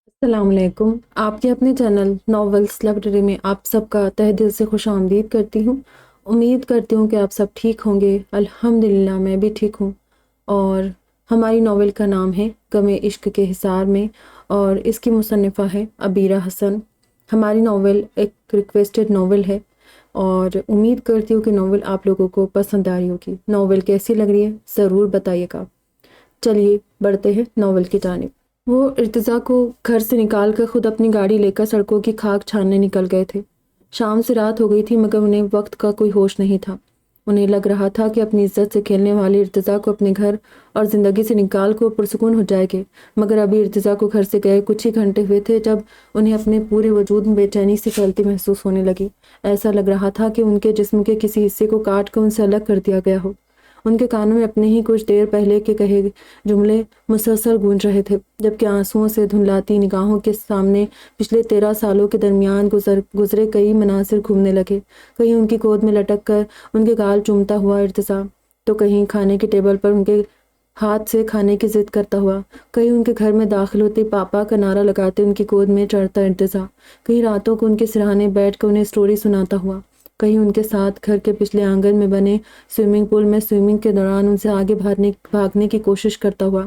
السلام علیکم۔ آپ کے اپنے چینل ناولس لائبریری میں آپ سب کا تہہ دل سے خوش آمدید کرتی ہوں۔ امید کرتی ہوں کہ آپ سب ٹھیک ہوں گے۔ الحمدللہ میں بھی ٹھیک ہوں۔ اور ہماری ناول کا نام ہے غم عشق کے حصار میں، اور اس کی مصنفہ ہے عبیرہ حسن۔ ہماری ناول ایک ریکویسٹڈ ناول ہے اور امید کرتی ہوں کہ ناول آپ لوگوں کو پسند آ رہی ہوگی۔ ناول کیسی لگ رہی ہے ضرور بتائیے گا۔ چلیے بڑھتے ہیں ناول کی جانب۔ وہ ارتضیٰ کو گھر سے نکال کر خود اپنی گاڑی لے کر سڑکوں کی خاک چھاننے نکل گئے تھے۔ شام سے رات ہو گئی تھی مگر انہیں وقت کا کوئی ہوش نہیں تھا۔ انہیں لگ رہا تھا کہ اپنی عزت سے کھیلنے والے ارتضیٰ کو اپنے گھر اور زندگی سے نکال کو پرسکون ہو جائے گے، مگر ابھی ارتضیٰ کو گھر سے گئے کچھ ہی گھنٹے ہوئے تھے جب انہیں اپنے پورے وجود میں بے چینی سی پھیلتی محسوس ہونے لگی۔ ایسا لگ رہا تھا کہ ان کے جسم کے کسی حصے کو کاٹ کر ان سے الگ کر دیا گیا ہو۔ ان کے کانوں میں اپنے ہی کچھ دیر پہلے کے کہے جملے مسلسل گونج رہے تھے، جبکہ آنسوؤں سے دھندلاتی نگاہوں کے سامنے پچھلے 13 سالوں کے درمیان گزرے کئی مناظر گھومنے لگے۔ کہیں ان کی گود میں لٹک کر ان کے گال چومتا ہوا ارتضیٰ، تو کہیں کھانے کی ٹیبل پر ان کے ہاتھ سے کھانے کی ضد کرتا ہوا، کہیں ان کے گھر میں داخل ہوتے پاپا کا نعرہ لگاتے ان کی گود میں چڑھتا ارتضیٰ، کہیں راتوں کو ان کے سرہانے بیٹھ کر انہیں اسٹوری سناتا ہوا، کہیں ان کے ساتھ گھر کے پچھلے آنگن میں بنے سوئمنگ پول میں سوئمنگ کے دوران ان سے آگے بھاگنے کی کوشش کرتا ہوا،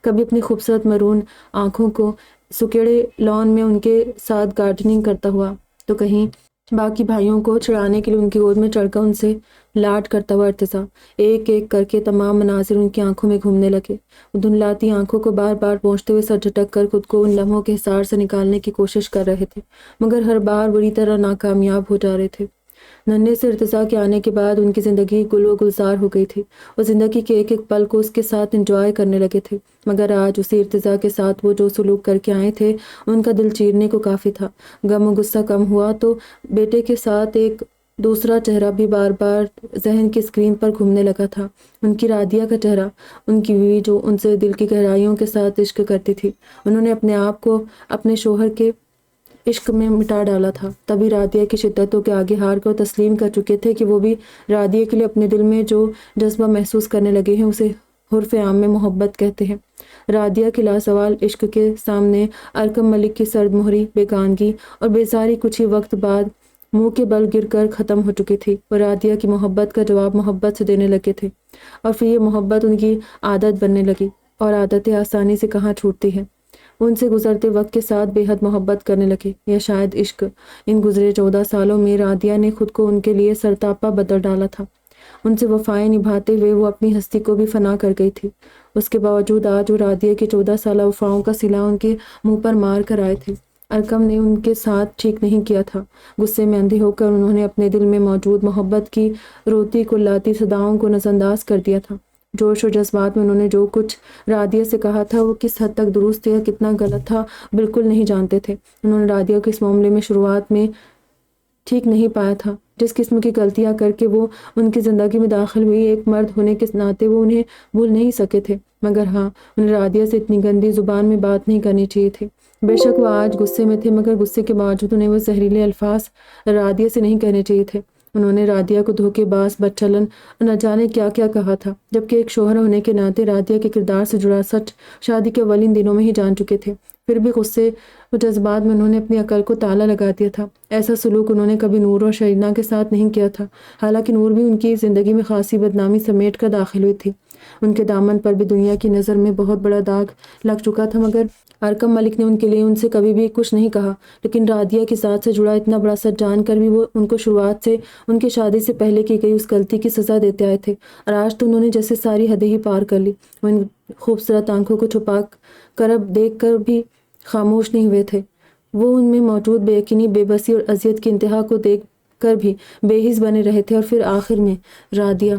کبھی اپنی خوبصورت مرون آنکھوں کو سکیڑے لان میں ان کے ساتھ گارڈننگ کرتا ہوا، تو کہیں باقی بھائیوں کو چھڑانے کے لیے ان کی گود میں چڑھ کر ان سے لاڈ کرتا ہوا ارتضیٰ۔ ایک ایک کر کے تمام مناظر ان کی آنکھوں میں گھومنے لگے۔ وہ دھندلاتی آنکھوں کو بار بار پہنچتے ہوئے سر جھٹک کر خود کو ان لمحوں کے حصار سے نکالنے کی کوشش کر رہے تھے، مگر ہر بار بری طرح ناکامیاب ہو جا رہے تھے۔ ننھے سے ارتضیٰ کے آنے کے بعد ان کی زندگی گل و گلزار ہو گئی تھی۔ وہ زندگی کے ایک ایک پل کو اس کے ساتھ انجوائے کرنے لگے تھے، مگر آج اسی ارتضیٰ کے ساتھ وہ جو سلوک کر کے آئے تھے ان کا دل چیرنے کو کافی تھا۔ غم و غصہ کم ہوا تو بیٹے کے ساتھ ایک دوسرا چہرہ بھی بار بار ذہن کی اسکرین پر گھومنے لگا تھا، ان کی رادیہ کا چہرہ، ان کی بیوی جو ان سے دل کی گہرائیوں کے ساتھ عشق کرتی تھی۔ انہوں نے اپنے آپ کو اپنے شوہر کے عشق میں مٹا ڈالا تھا، تبھی رادیہ کی شدتوں کے آگے ہار کر تسلیم کر چکے تھے کہ وہ بھی رادیہ کے لیے اپنے دل میں جو جذبہ محسوس کرنے لگے ہیں اسے عرف عام میں محبت کہتے ہیں۔ رادیہ کے لاسوال عشق کے سامنے ارکم ملک کی سرد مہری بیگانگی اور بیزاری کچھ ہی وقت بعد منہ کے بل گر کر ختم ہو چکی تھی۔ وہ رادیہ کی محبت کا جواب محبت سے دینے لگے تھے، اور پھر یہ محبت ان کی عادت بننے لگی، اور عادتیں آسانی سے کہاں چھوٹتی ہیں۔ ان سے گزرتے وقت کے ساتھ بے حد محبت کرنے لگے، یا شاید عشق۔ ان گزرے 14 سالوں میں رادیہ نے خود کو ان کے لیے سرتاپا بدل ڈالا تھا۔ ان سے وفائیں نبھاتے ہوئے وہ اپنی ہستی کو بھی فنا کر گئی تھی۔ اس کے باوجود آج وہ رادیہ کی 14 سالہ وفاؤں کا صلہ ان کے منہ پر مار کر آئے تھے۔ ارکم نے ان کے ساتھ ٹھیک نہیں کیا تھا۔ غصے میں اندھے ہو کر انہوں نے اپنے دل میں موجود محبت کی روتی کلاتی صداؤں کو نظر انداز کر دیا تھا۔ جوش و جذبات میں انہوں نے جو کچھ رادیہ سے کہا تھا وہ کس حد تک درست یا کتنا غلط تھا بالکل نہیں جانتے تھے۔ انہوں نے رادیہ کو اس معاملے میں شروعات میں ٹھیک نہیں پایا تھا۔ جس قسم کی غلطیاں کر کے وہ ان کی زندگی میں داخل ہوئی، ایک مرد ہونے کے ناطے وہ انہیں بھول نہیں سکے تھے، مگر ہاں انہیں رادیہ سے اتنی گندی زبان میں بات نہیں کرنی چاہیے تھی۔ بے شک وہ آج غصے میں تھے، مگر غصے کے باوجود انہیں وہ زہریلے الفاظ رادیہ سے نہیں کہنے چاہیے تھے۔ انہوں نے رادیہ کو دھوکے باز، بدچلن اور نہ جانے کیا کیا کہا تھا، جبکہ ایک شوہر ہونے کے ناطے رادیہ کے کردار سے جڑا سچ شادی کے اولین دنوں میں ہی جان چکے تھے۔ پھر بھی غصے و جذبات میں انہوں نے اپنی عقل کو تالا لگا دیا تھا۔ ایسا سلوک انہوں نے کبھی نور اور شرینہ کے ساتھ نہیں کیا تھا، حالانکہ نور بھی ان کی زندگی میں خاصی بدنامی سمیٹ کر داخل ہوئی تھی۔ ان کے دامن پر بھی دنیا کی نظر میں بہت بڑا داغ لگ چکا تھا، مگر ارکم ملک نے ان کے لیے ان سے کبھی بھی کچھ نہیں کہا۔ لیکن رادیہ کی ذات سے جڑا اتنا بڑا سچ جان کر بھی وہ ان کو شروعات سے ان کی شادی سے پہلے کی گئی اس غلطی کی سزا دیتے آئے تھے، اور آج تو انہوں نے جیسے ساری حدیں ہی پار کر لی۔ وہ ان خوبصورت آنکھوں کو چھپا کر اب دیکھ کر بھی خاموش نہیں ہوئے تھے۔ وہ ان میں موجود بے یقینی، بے بسی اور اذیت کی انتہا کو دیکھ کر بھی بے حس بنے رہے تھے۔ اور پھر آخر میں رادیہ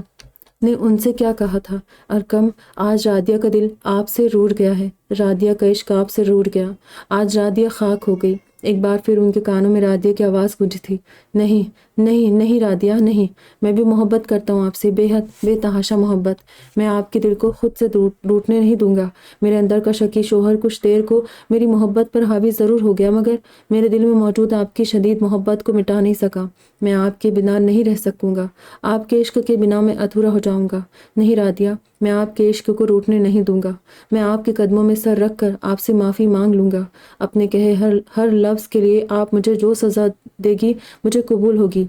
نے ان سے کیا کہا تھا؟ ارکم، آج رادیہ کا دل آپ سے روٹھ گیا ہے، رادیہ کا عشق آپ سے روٹھ گیا، آج رادیہ خاک ہو گئی۔ ایک بار پھر ان کے کانوں میں رادیہ کی آواز گونجی تھی، نہیں نہیں نہیں رادیہ، نہیں، میں بھی محبت کرتا ہوں آپ سے، بے حد بے تحاشا محبت۔ میں آپ کے دل کو خود سے روٹنے نہیں دوں گا۔ میرے اندر کا شکی شوہر کچھ دیر کو میری محبت پر حاوی ضرور ہو گیا، مگر میرے دل میں موجود آپ کی شدید محبت کو مٹا نہیں سکا۔ میں آپ کے بنا نہیں رہ سکوں گا، آپ کے عشق کے بنا میں ادھورا ہو جاؤں گا۔ نہیں رادیہ، میں آپ کے عشق کو روٹنے نہیں دوں گا۔ میں آپ کے قدموں میں سر رکھ کر آپ سے معافی مانگ لوں گا۔ اپنے کہے ہر لفظ کے لیے آپ مجھے جو سزا دے گی مجھے قبول ہوگی،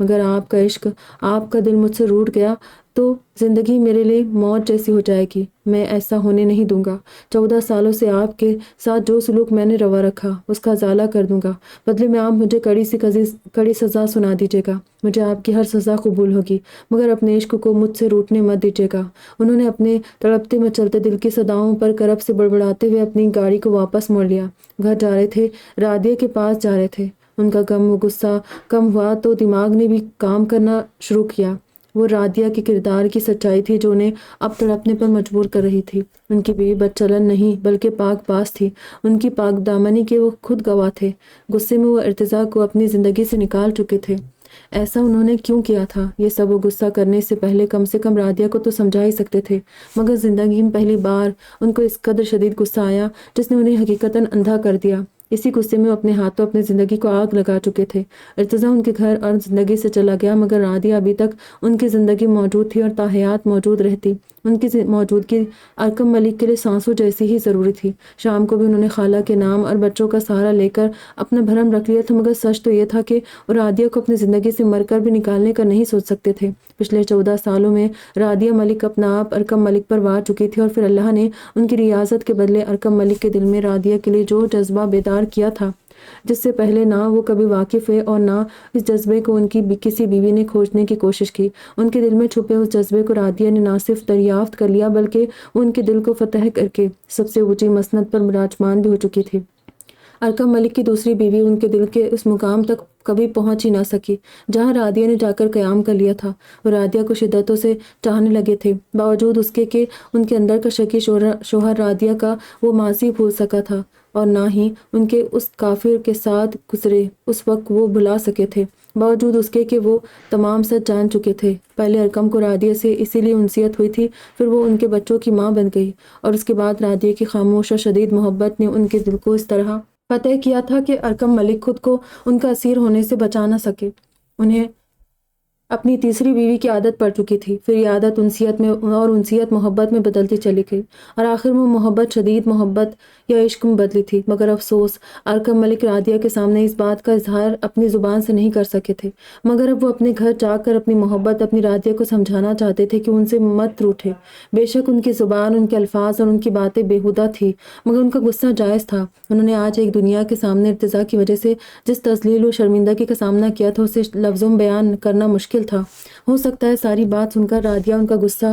مگر آپ کا عشق، آپ کا دل مجھ سے روٹ گیا تو زندگی میرے لیے موت جیسی ہو جائے گی۔ میں ایسا ہونے نہیں دوں گا۔ 14 سالوں سے آپ کے ساتھ جو سلوک میں نے روا رکھا اس کا ازالہ کر دوں گا۔ بدلے میں آپ مجھے کڑی سزا سنا دیجیے گا۔ مجھے آپ کی ہر سزا قبول ہوگی، مگر اپنے عشق کو مجھ سے روٹنے مت دیجیے گا۔ انہوں نے اپنے تڑپتے مچلتے دل کی صداؤں پر کرب سے بڑبڑاتے ہوئے اپنی گاڑی کو واپس موڑ لیا۔ گھر جا رہے تھے، رادیہ کے پاس جا رہے تھے۔ ان کا غم و غصہ کم ہوا تو دماغ نے بھی کام کرنا شروع کیا۔ وہ رادیہ کے کردار کی سچائی تھی جو انہیں اب تڑپنے پر مجبور کر رہی تھی۔ ان کی بیوی بد چلن نہیں بلکہ پاک باز تھی، ان کی پاک دامنی کے وہ خود گواہ تھے۔ غصے میں وہ ارتضیٰ کو اپنی زندگی سے نکال چکے تھے۔ ایسا انہوں نے کیوں کیا تھا؟ یہ سب وہ غصہ کرنے سے پہلے کم سے کم رادیہ کو تو سمجھا ہی سکتے تھے، مگر زندگی میں پہلی بار ان کو اس قدر شدید غصہ آیا جس نے انہیں حقیقتاً اندھا کر دیا۔ اسی غصے میں وہ اپنے ہاتھوں اپنی زندگی کو آگ لگا چکے تھے۔ ارتضیٰ ان کے گھر اور زندگی سے چلا گیا، مگر رادیہ ابھی تک ان کی زندگی موجود تھی اور تا حیات موجود رہتی۔ ان کی موجودگی ارکم ملک کے لیے سانسوں جیسی ہی ضروری تھی۔ شام کو بھی انہوں نے خالہ کے نام اور بچوں کا سہارا لے کر اپنا بھرم رکھ لیا تھا، مگر سچ تو یہ تھا کہ وہ رادیہ کو اپنی زندگی سے مر کر بھی نکالنے کا نہیں سوچ سکتے تھے۔ پچھلے 14 سالوں میں رادیہ ملک اپنا آپ ارکم ملک پر وار چکی تھی، اور پھر اللہ نے ان کی ریاضت کے بدلے ارکم ملک کے دل میں رادیہ کے لیے جو جذبہ بیدار کیا تھا جس سے پہلے نہ وہ کبھی واقف ہوئے اور نہ اس جذبے کو ان کی کسی بیوی نے کھوجنے کی کوشش کی۔ ان کے دل میں چھپے اس جذبے کو رادیہ نے نہ صرف دریافت کر لیا بلکہ وہ ان کے دل کو فتح کر کے سب سے اونچی مسند پر براجمان بھی ہو چکی تھی۔ ارکم ملک کی دوسری بیوی ان کے دل کے اس مقام تک کبھی پہنچ ہی نہ سکی جہاں رادیہ نے جا کر قیام کر لیا تھا۔ وہ رادیہ کو شدتوں سے چاہنے لگے تھے، باوجود اس کے کہ ان کے اندر کا شکی شوہر رادیہ کا وہ ماضی بھول سکا تھا، اور نہ ہی ان کے اس کافر کے ساتھ گزرے اس وقت وہ بھلا سکے تھے، باوجود اس کے کہ وہ تمام سچ جان چکے تھے۔ پہلے ارکم کو رادیہ سے اسی لیے انسیت ہوئی تھی، پھر وہ ان کے بچوں کی ماں بن گئی، اور اس کے بعد رادیہ کی خاموش اور شدید محبت نے ان کے دل کو اس طرح فتح کیا تھا کہ ارکم ملک خود کو ان کا اسیر ہونے سے بچا نہ سکے۔ انہیں اپنی تیسری بیوی کی عادت پڑ چکی تھی، پھر یہ عادت انسیت میں اور انسیت محبت میں بدلتی چلی گئی، اور آخر میں محبت شدید محبت یا عشق میں بدلی تھی۔ مگر افسوس، ارکم ملک رادیہ کے سامنے اس بات کا اظہار اپنی زبان سے نہیں کر سکے تھے، مگر اب وہ اپنے گھر جا کر اپنی محبت اپنی رادیہ کو سمجھانا چاہتے تھے کہ ان سے مت روٹھے۔ بے شک ان کی زبان، ان کے الفاظ اور ان کی باتیں بیہودہ تھی، مگر ان کا غصہ جائز تھا۔ انہوں نے آج ایک دنیا کے سامنے ارتضیٰ کی وجہ سے جس تذلیل و شرمندگی کا سامنا کیا تھا اسے لفظوں میں بیان کرنا مشکل تھا۔ ہو سکتا ہے ساری بات سن کر رادیہ ان کا غصہ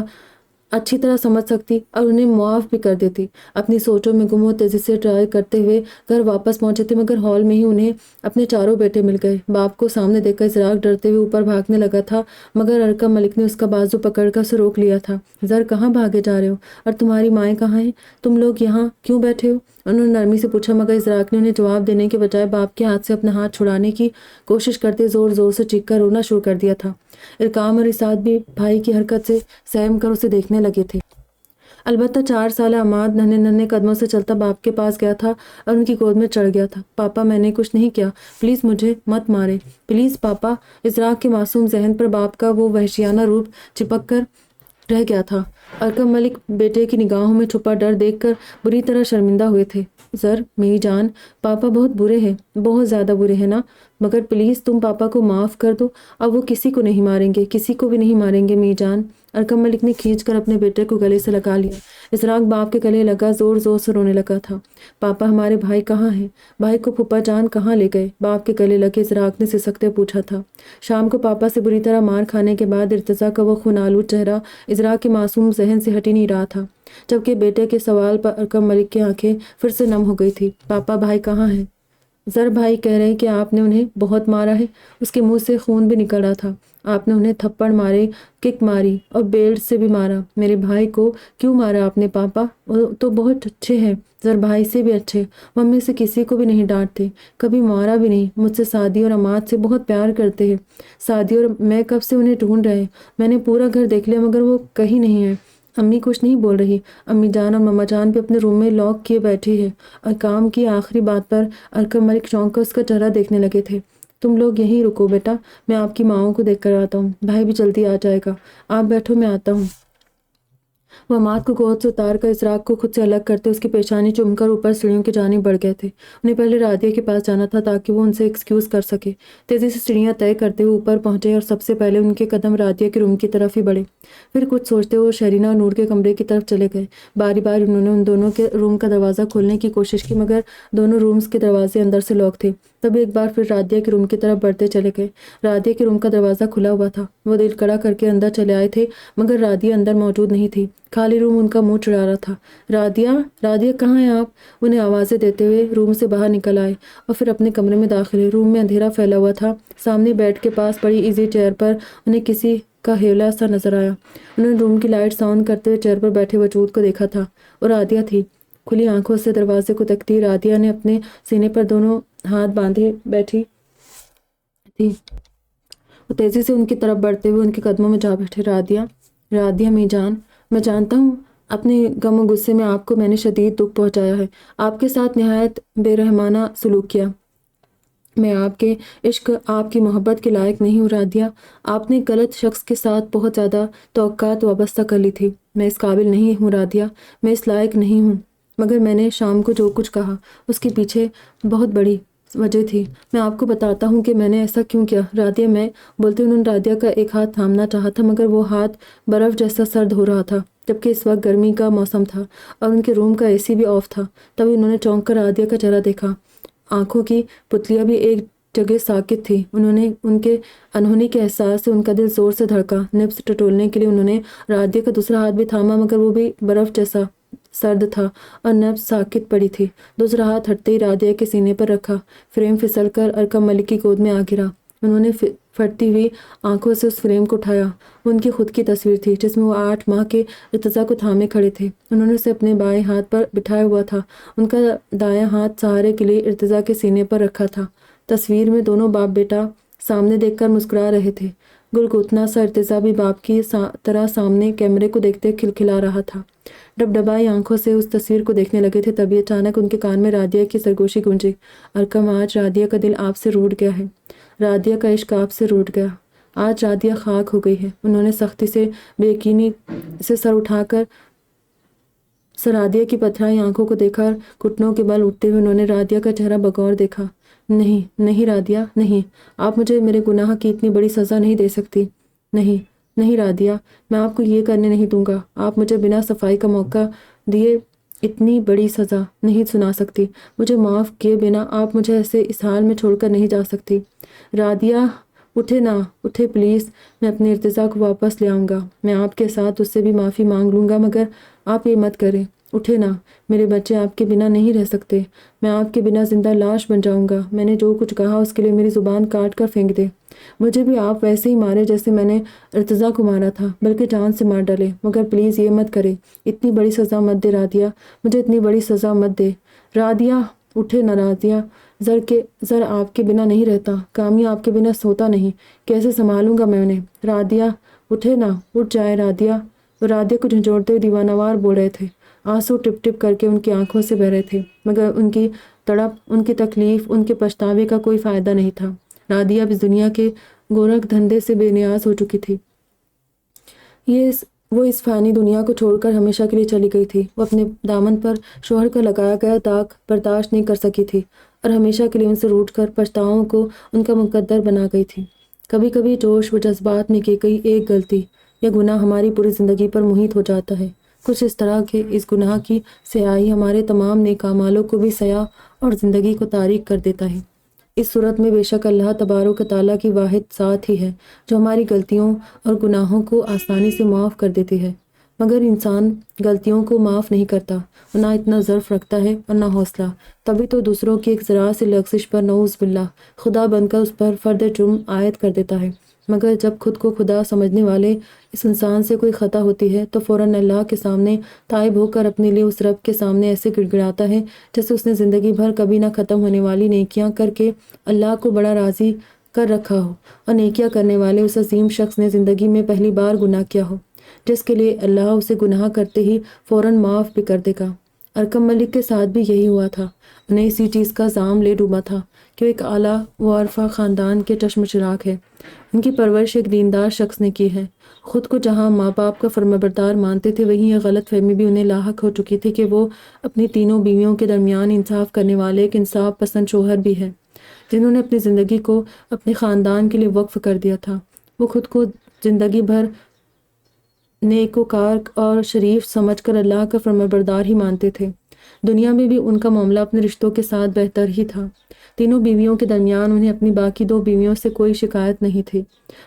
اچھی طرح سمجھ سکتی اور انہیں معاف بھی کر دیتی۔ اپنی سوچوں میں گم و تیزی سے ٹرائی کرتے ہوئے گھر واپس پہنچے تھے، مگر ہال میں ہی انہیں اپنے چاروں بیٹے مل گئے۔ باپ کو سامنے دیکھ کر ازراق ڈرتے ہوئے اوپر بھاگنے لگا تھا، مگر ارکم ملک نے اس کا بازو پکڑ کر اسے روک لیا تھا۔ زر کہاں بھاگے جا رہے ہو؟ اور تمہاری مائیں کہاں ہیں؟ تم لوگ یہاں کیوں بیٹھے ہو؟ انہوں نے نرمی سے پوچھا، مگر ازراق نے انہیں جواب دینے کے بجائے باپ کے ہاتھ سے اپنا ہاتھ چھڑانے کی کوشش کرتے زور زور سے چیخ کر رونا شروع کر دیا تھا۔ ارکام اور اسعاد بھی بھائی کی حرکت سے سہم کر اسے دیکھنے لگے تھے۔ البتہ 4 سالہ عماد ننھے ننھے قدموں سے چلتا باپ کے پاس گیا تھا اور ان کی گود میں چڑھ گیا تھا۔ پاپا، میں نے کچھ نہیں کیا، پلیز مجھے مت مارے، پلیز پاپا۔ ازراق کے معصوم ذہن پر باپ کا وہ وحشیانہ روپ چپک کر رہ گیا تھا۔ ارکم ملک بیٹے کی نگاہوں میں چھپا ڈر دیکھ کر بری طرح شرمندہ ہوئے تھے۔ زر، میری جان، پاپا بہت برے ہیں، بہت زیادہ برے ہیں نا، مگر پلیز تم پاپا کو معاف کر دو، اب وہ کسی کو نہیں ماریں گے، کسی کو بھی نہیں ماریں گے میری جان۔ ارکم ملک نے کھینچ کر اپنے بیٹے کو گلے سے لگا لیا۔ ازراق باپ کے گلے لگا زور زور سے رونے لگا تھا۔ پاپا، ہمارے بھائی کہاں ہیں؟ بھائی کو پھپھا جان کہاں لے گئے؟ باپ کے گلے لگے ازراق نے سسکتے پوچھا تھا۔ شام کو پاپا سے بری طرح مار کھانے کے بعد ارتضیٰ کا وہ خون آلود چہرہ ازراق کے معصوم ذہن سے ہٹ ہی نہیں رہا تھا، جبکہ بیٹے کے سوال پر ارکم ملک کی آنکھیں پھر سے نم ہو گئی تھی۔ پاپا، بھائی کہاں ہیں؟ زر بھائی کہہ رہے ہیں کہ آپ نے انہیں بہت مارا ہے۔ اس کے منہ سے خون بھی نکل رہا تھا۔ آپ نے انہیں تھپڑ مارے، کک ماری اور بیلٹ سے بھی مارا۔ میرے بھائی کو کیوں مارا آپ نے پاپا؟ وہ تو بہت اچھے ہیں، زر بھائی سے بھی اچھے، وہ ہم میں سے کسی کو بھی نہیں ڈانٹتے، کبھی مارا بھی نہیں، مجھ سے سعدی اور عماد سے بہت پیار کرتے ہیں۔ سعدی اور میں کب سے انہیں ڈھونڈ رہے ہیں، میں نے پورا گھر دیکھ لیا مگر وہ کہیں نہیں ہے۔ امی کچھ نہیں بول رہی۔ امی جان اور ماما جان بھی اپنے روم میں لاک کیے بیٹھی ہے اور کام کی آخری بات پر ارکم ملک چونک کر اس کا چہرہ دیکھنے لگے تھے۔ تم لوگ یہیں رکو بیٹا، میں آپ کی ماؤں کو دیکھ کر آتا ہوں، بھائی بھی جلدی آ جائے گا، آپ بیٹھو میں آتا ہوں۔ وہ عماد کو گود سے اتار کر اسراق کو خود سے الگ کرتے اس کی پیشانی چوم کر اوپر سیڑھیوں کی جانب بڑھ گئے تھے۔ انہیں پہلے رادیہ کے پاس جانا تھا تاکہ وہ ان سے ایکسکیوز کر سکے۔ تیزی سے سیڑھیاں طے کرتے ہوئے اوپر پہنچے اور سب سے پہلے ان کے قدم رادیہ کے روم کی طرف ہی بڑھے۔ پھر کچھ سوچتے ہوئے شہرینہ اور نور کے کمرے کی طرف چلے گئے۔ باری باری انہوں نے ان دونوں کے روم کا دروازہ کھولنے کی کوشش کی مگر دونوں رومز کے دروازے اندر سے لاک تھے۔ تب ایک بار پھر رادیہ کے روم کی طرف بڑھتے چلے گئے۔ رادیہ کے روم کا دروازہ کھلا ہوا تھا۔ وہ دل کڑا کر کے اندر چلے آئے تھے مگر رادیہ اندر موجود نہیں تھی۔ خالی روم ان کا منہ چڑھا رہا تھا۔ رادیہ، رادیہ کہاں ہیں آپ؟ انہیں آوازیں دیتے ہوئے روم سے باہر نکل آئے اور پھر اپنے کمرے میں داخل ہوئے۔ روم میں اندھیرا پھیلا ہوا تھا۔ سامنے بیڈ کے پاس پڑی ایزی چیئر پر انہیں کسی کا ہیولا سا نظر آیا۔ انہوں نے روم کی لائٹس آن کرتے ہوئے چیئر پر بیٹھے وجود کو دیکھا تھا اور رادیہ تھی۔ کھلی آنکھوں سے دروازے کو تکتی رادیہ نے اپنے سینے پر دونوں ہاتھ باندھے بیٹھی تھی۔ وہ تیزی سے ان کی طرف بڑھتے ہوئے ان کے قدموں میں جا بیٹھے۔ رادیہ، رادیہ می جان، میں جانتا ہوں اپنے غم و غصے میں آپ کو میں نے شدید دکھ پہنچایا ہے، آپ کے ساتھ نہایت بے رحمانہ سلوک کیا۔ میں آپ کے عشق، آپ کی محبت کے لائق نہیں ہوں رادیہ۔ آپ نے غلط شخص کے ساتھ بہت زیادہ توقعات وابستہ کر لی تھی۔ میں اس قابل نہیں ہوں رادیہ، میں اس لائق نہیں ہوں۔ مگر میں نے شام کو جو کچھ کہا اس کے پیچھے بہت بڑی وجہ تھی۔ میں آپ کو بتاتا ہوں کہ میں نے ایسا کیوں کیا۔ رادیہ، میں بولتے انہوں نے رادیہ کا ایک ہاتھ تھامنا چاہا تھا مگر وہ ہاتھ برف جیسا سرد ہو رہا تھا جبکہ اس وقت گرمی کا موسم تھا اور ان کے روم کا اے سی بھی آف تھا۔ تبھی انہوں نے چونک کر رادیہ کا چہرہ دیکھا۔ آنکھوں کی پتلیاں بھی ایک جگہ ساکت تھی۔ ان کے انہونی کے احساس سے ان کا دل زور سے دھڑکا۔ نبض ٹٹولنے کے لیے انہوں نے رادیہ کا دوسرا ہاتھ بھی تھاما مگر وہ بھی برف جیسا سرد تھا اور نبض ساکت پڑی تھی۔ دوسرا ہاتھ ہٹتے ہی رادیہ کے سینے پر رکھا۔ فریم پھسل کر ارکم ملک کی گود میں آ گرا۔ انہوں نے پھٹتی ہوئی آنکھوں سے اس فریم کو اٹھایا۔ وہ ان کی خود کی تصویر تھی جس میں وہ 8 ماہ کے ارتضیٰ کو تھامے کھڑے تھے۔ انہوں نے اسے اپنے بائیں ہاتھ پر بٹھایا ہوا تھا، ان کا دایاں ہاتھ سہارے کے لیے ارتضیٰ کے سینے پر رکھا تھا۔ تصویر میں دونوں باپ بیٹا سامنے دیکھ کر مسکرا رہے تھے۔ گلگوتنا سا ارتضیٰ بھی باپ کی طرح سامنے کیمرے کو دیکھتے کھلکھلا رہا تھا۔ ڈبڈبائی آنکھوں سے اس تصویر کو دیکھنے لگے تھے تبھی اچانک ان کے کان میں رادیہ کی سرگوشی گونجی۔ ارکم، آج رادیہ کا دل آپ سے روٹھ گیا ہے، رادیہ کا عشق آپ سے روٹھ گیا، آج رادیہ خاک ہو گئی ہے۔ انہوں نے سختی سے بے یقینی سے سر اٹھا کر رادیہ کی پتھرائی آنکھوں کو دیکھا اور گھٹنوں کے بل اٹھتے ہوئے انہوں نے رادیہ کا چہرہ بغور دیکھا۔ نہیں نہیں رادیہ، نہیں، آپ مجھے میرے گناہ کی اتنی بڑی سزا نہیں دے سکتی۔ نہیں نہیں رادیہ، میں آپ کو یہ کرنے نہیں دوں گا۔ آپ مجھے بنا صفائی کا موقع دیے اتنی بڑی سزا نہیں سنا سکتی۔ مجھے معاف کیے بنا آپ مجھے ایسے اس حال میں چھوڑ کر نہیں جا سکتی۔ رادیہ، اٹھے نہ، اٹھے پلیز، میں اپنے ارتضیٰ کو واپس لے آؤں گا، میں آپ کے ساتھ اس سے بھی معافی مانگ لوں گا مگر آپ یہ مت کریں، اٹھے نہ، میرے بچے آپ کے بنا نہیں رہ سکتے، میں آپ کے بنا زندہ لاش بن جاؤں گا۔ میں نے جو کچھ کہا اس کے لیے میری زبان کاٹ کر پھینک دے، مجھے بھی آپ ویسے ہی مارے جیسے میں نے ارتضیٰ کو مارا تھا، بلکہ جان سے مار ڈالے، مگر پلیز یہ مت کرے، اتنی بڑی سزا مت دے رادیہ، مجھے اتنی بڑی سزا مت دے۔ رادیہ، اٹھے نہ رادیہ، زر آپ کے بنا نہیں رہتا، کامی آپ کے بنا سوتا نہیں، کیسے سنبھالوں گا میں انہیں۔ رادیہ، اٹھے نہ، اٹھ جائے رادیہ۔ وہ رادیہ کو جھنجھوڑتے ہوئے دیوانہ وار بول رہے تھے۔ آنسو ٹپ ٹپ کر کے ان کی آنکھوں سے بہہ رہے تھے مگر ان کی تڑپ، ان کی تکلیف، ان کے پچھتاوے کا کوئی فائدہ نہیں تھا۔ رادیہ اب اس دنیا کے گورکھ دھندے سے بے نیاز ہو چکی تھی۔ وہ اس فانی دنیا کو چھوڑ کر ہمیشہ کے لیے چلی گئی تھی۔ وہ اپنے دامن پر شوہر کا لگایا گیا داغ برداشت نہیں کر سکی تھی اور ہمیشہ کے لیے ان سے روٹھ کر پچھتاؤں کو ان کا مقدر بنا گئی تھی۔ کبھی کبھی جوش و جذبات میں کی گئی ایک غلطی یا گناہ ہماری پوری زندگی پر محیط ہو جاتا ہے۔ کچھ اس طرح کہ اس گناہ کی سیاہی ہمارے تمام نیک اعمالوں کو بھی سیاہ اور زندگی کو تاریک کر دیتا ہے۔ اس صورت میں بے شک اللہ تبارک و تعالیٰ کی واحد ذات ہی ہے جو ہماری غلطیوں اور گناہوں کو آسانی سے معاف کر دیتی ہے۔ مگر انسان غلطیوں کو معاف نہیں کرتا، نہ اتنا ظرف رکھتا ہے اور نہ حوصلہ، تبھی تو دوسروں کی ایک ذرا سی لغزش پر نعوذ باللہ خدا بن کر اس پر فرد جرم عائد کر دیتا ہے۔ مگر جب خود کو خدا سمجھنے والے اس انسان سے کوئی خطا ہوتی ہے تو فوراً اللہ کے سامنے تائب ہو کر اپنے لیے اس رب کے سامنے ایسے گڑ گڑاتا ہے جیسے اس نے زندگی بھر کبھی نہ ختم ہونے والی نیکیاں کر کے اللہ کو بڑا راضی کر رکھا ہو، اور نیکیاں کرنے والے اس عظیم شخص نے زندگی میں پہلی بار گناہ کیا ہو، جس کے لیے اللہ اسے گناہ کرتے ہی فوراً معاف بھی کر دے گا۔ ارکم ملک کے ساتھ بھی یہی ہوا تھا۔ انہیں اسی چیز کا زام لے ڈوبا تھا کہ وہ ایک اعلیٰ و عرفہ خاندان کے چشم چراغ ہے۔ ان کی پرورش ایک دیندار شخص نے کی ہے۔ خود کو جہاں ماں باپ کا فرمانبردار مانتے تھے، وہیں یہ غلط فہمی بھی انہیں لاحق ہو چکی تھی کہ وہ اپنی تینوں بیویوں کے درمیان انصاف کرنے والے ایک انصاف پسند شوہر بھی ہے، جنہوں نے اپنی زندگی کو اپنے خاندان کے لیے وقف کر دیا تھا۔ وہ خود کو زندگی بھر نیک وکار اور شریف سمجھ کر اللہ کا فرمانبردار ہی مانتے تھے۔ دنیا میں بھی ان کا معاملہ اپنے رشتوں کے ساتھ بہتر ہی تھا۔ تینوں بیویوں کے درمیان انہیں اپنی باقی دو بیویوں سے کوئی شکایت نہیں تھی،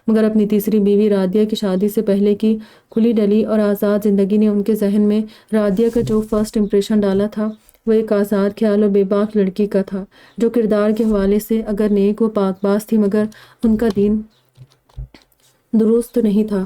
مگر اپنی تیسری بیوی رادیہ کی شادی سے پہلے کی کھلی ڈلی اور آزاد زندگی نے ان کے ذہن میں رادیہ کا جو فرسٹ امپریشن ڈالا تھا وہ ایک آزاد خیال اور بے باک لڑکی کا تھا، جو کردار کے حوالے سے اگر نیک و پاک باز تھی مگر ان کا دین درست نہیں تھا۔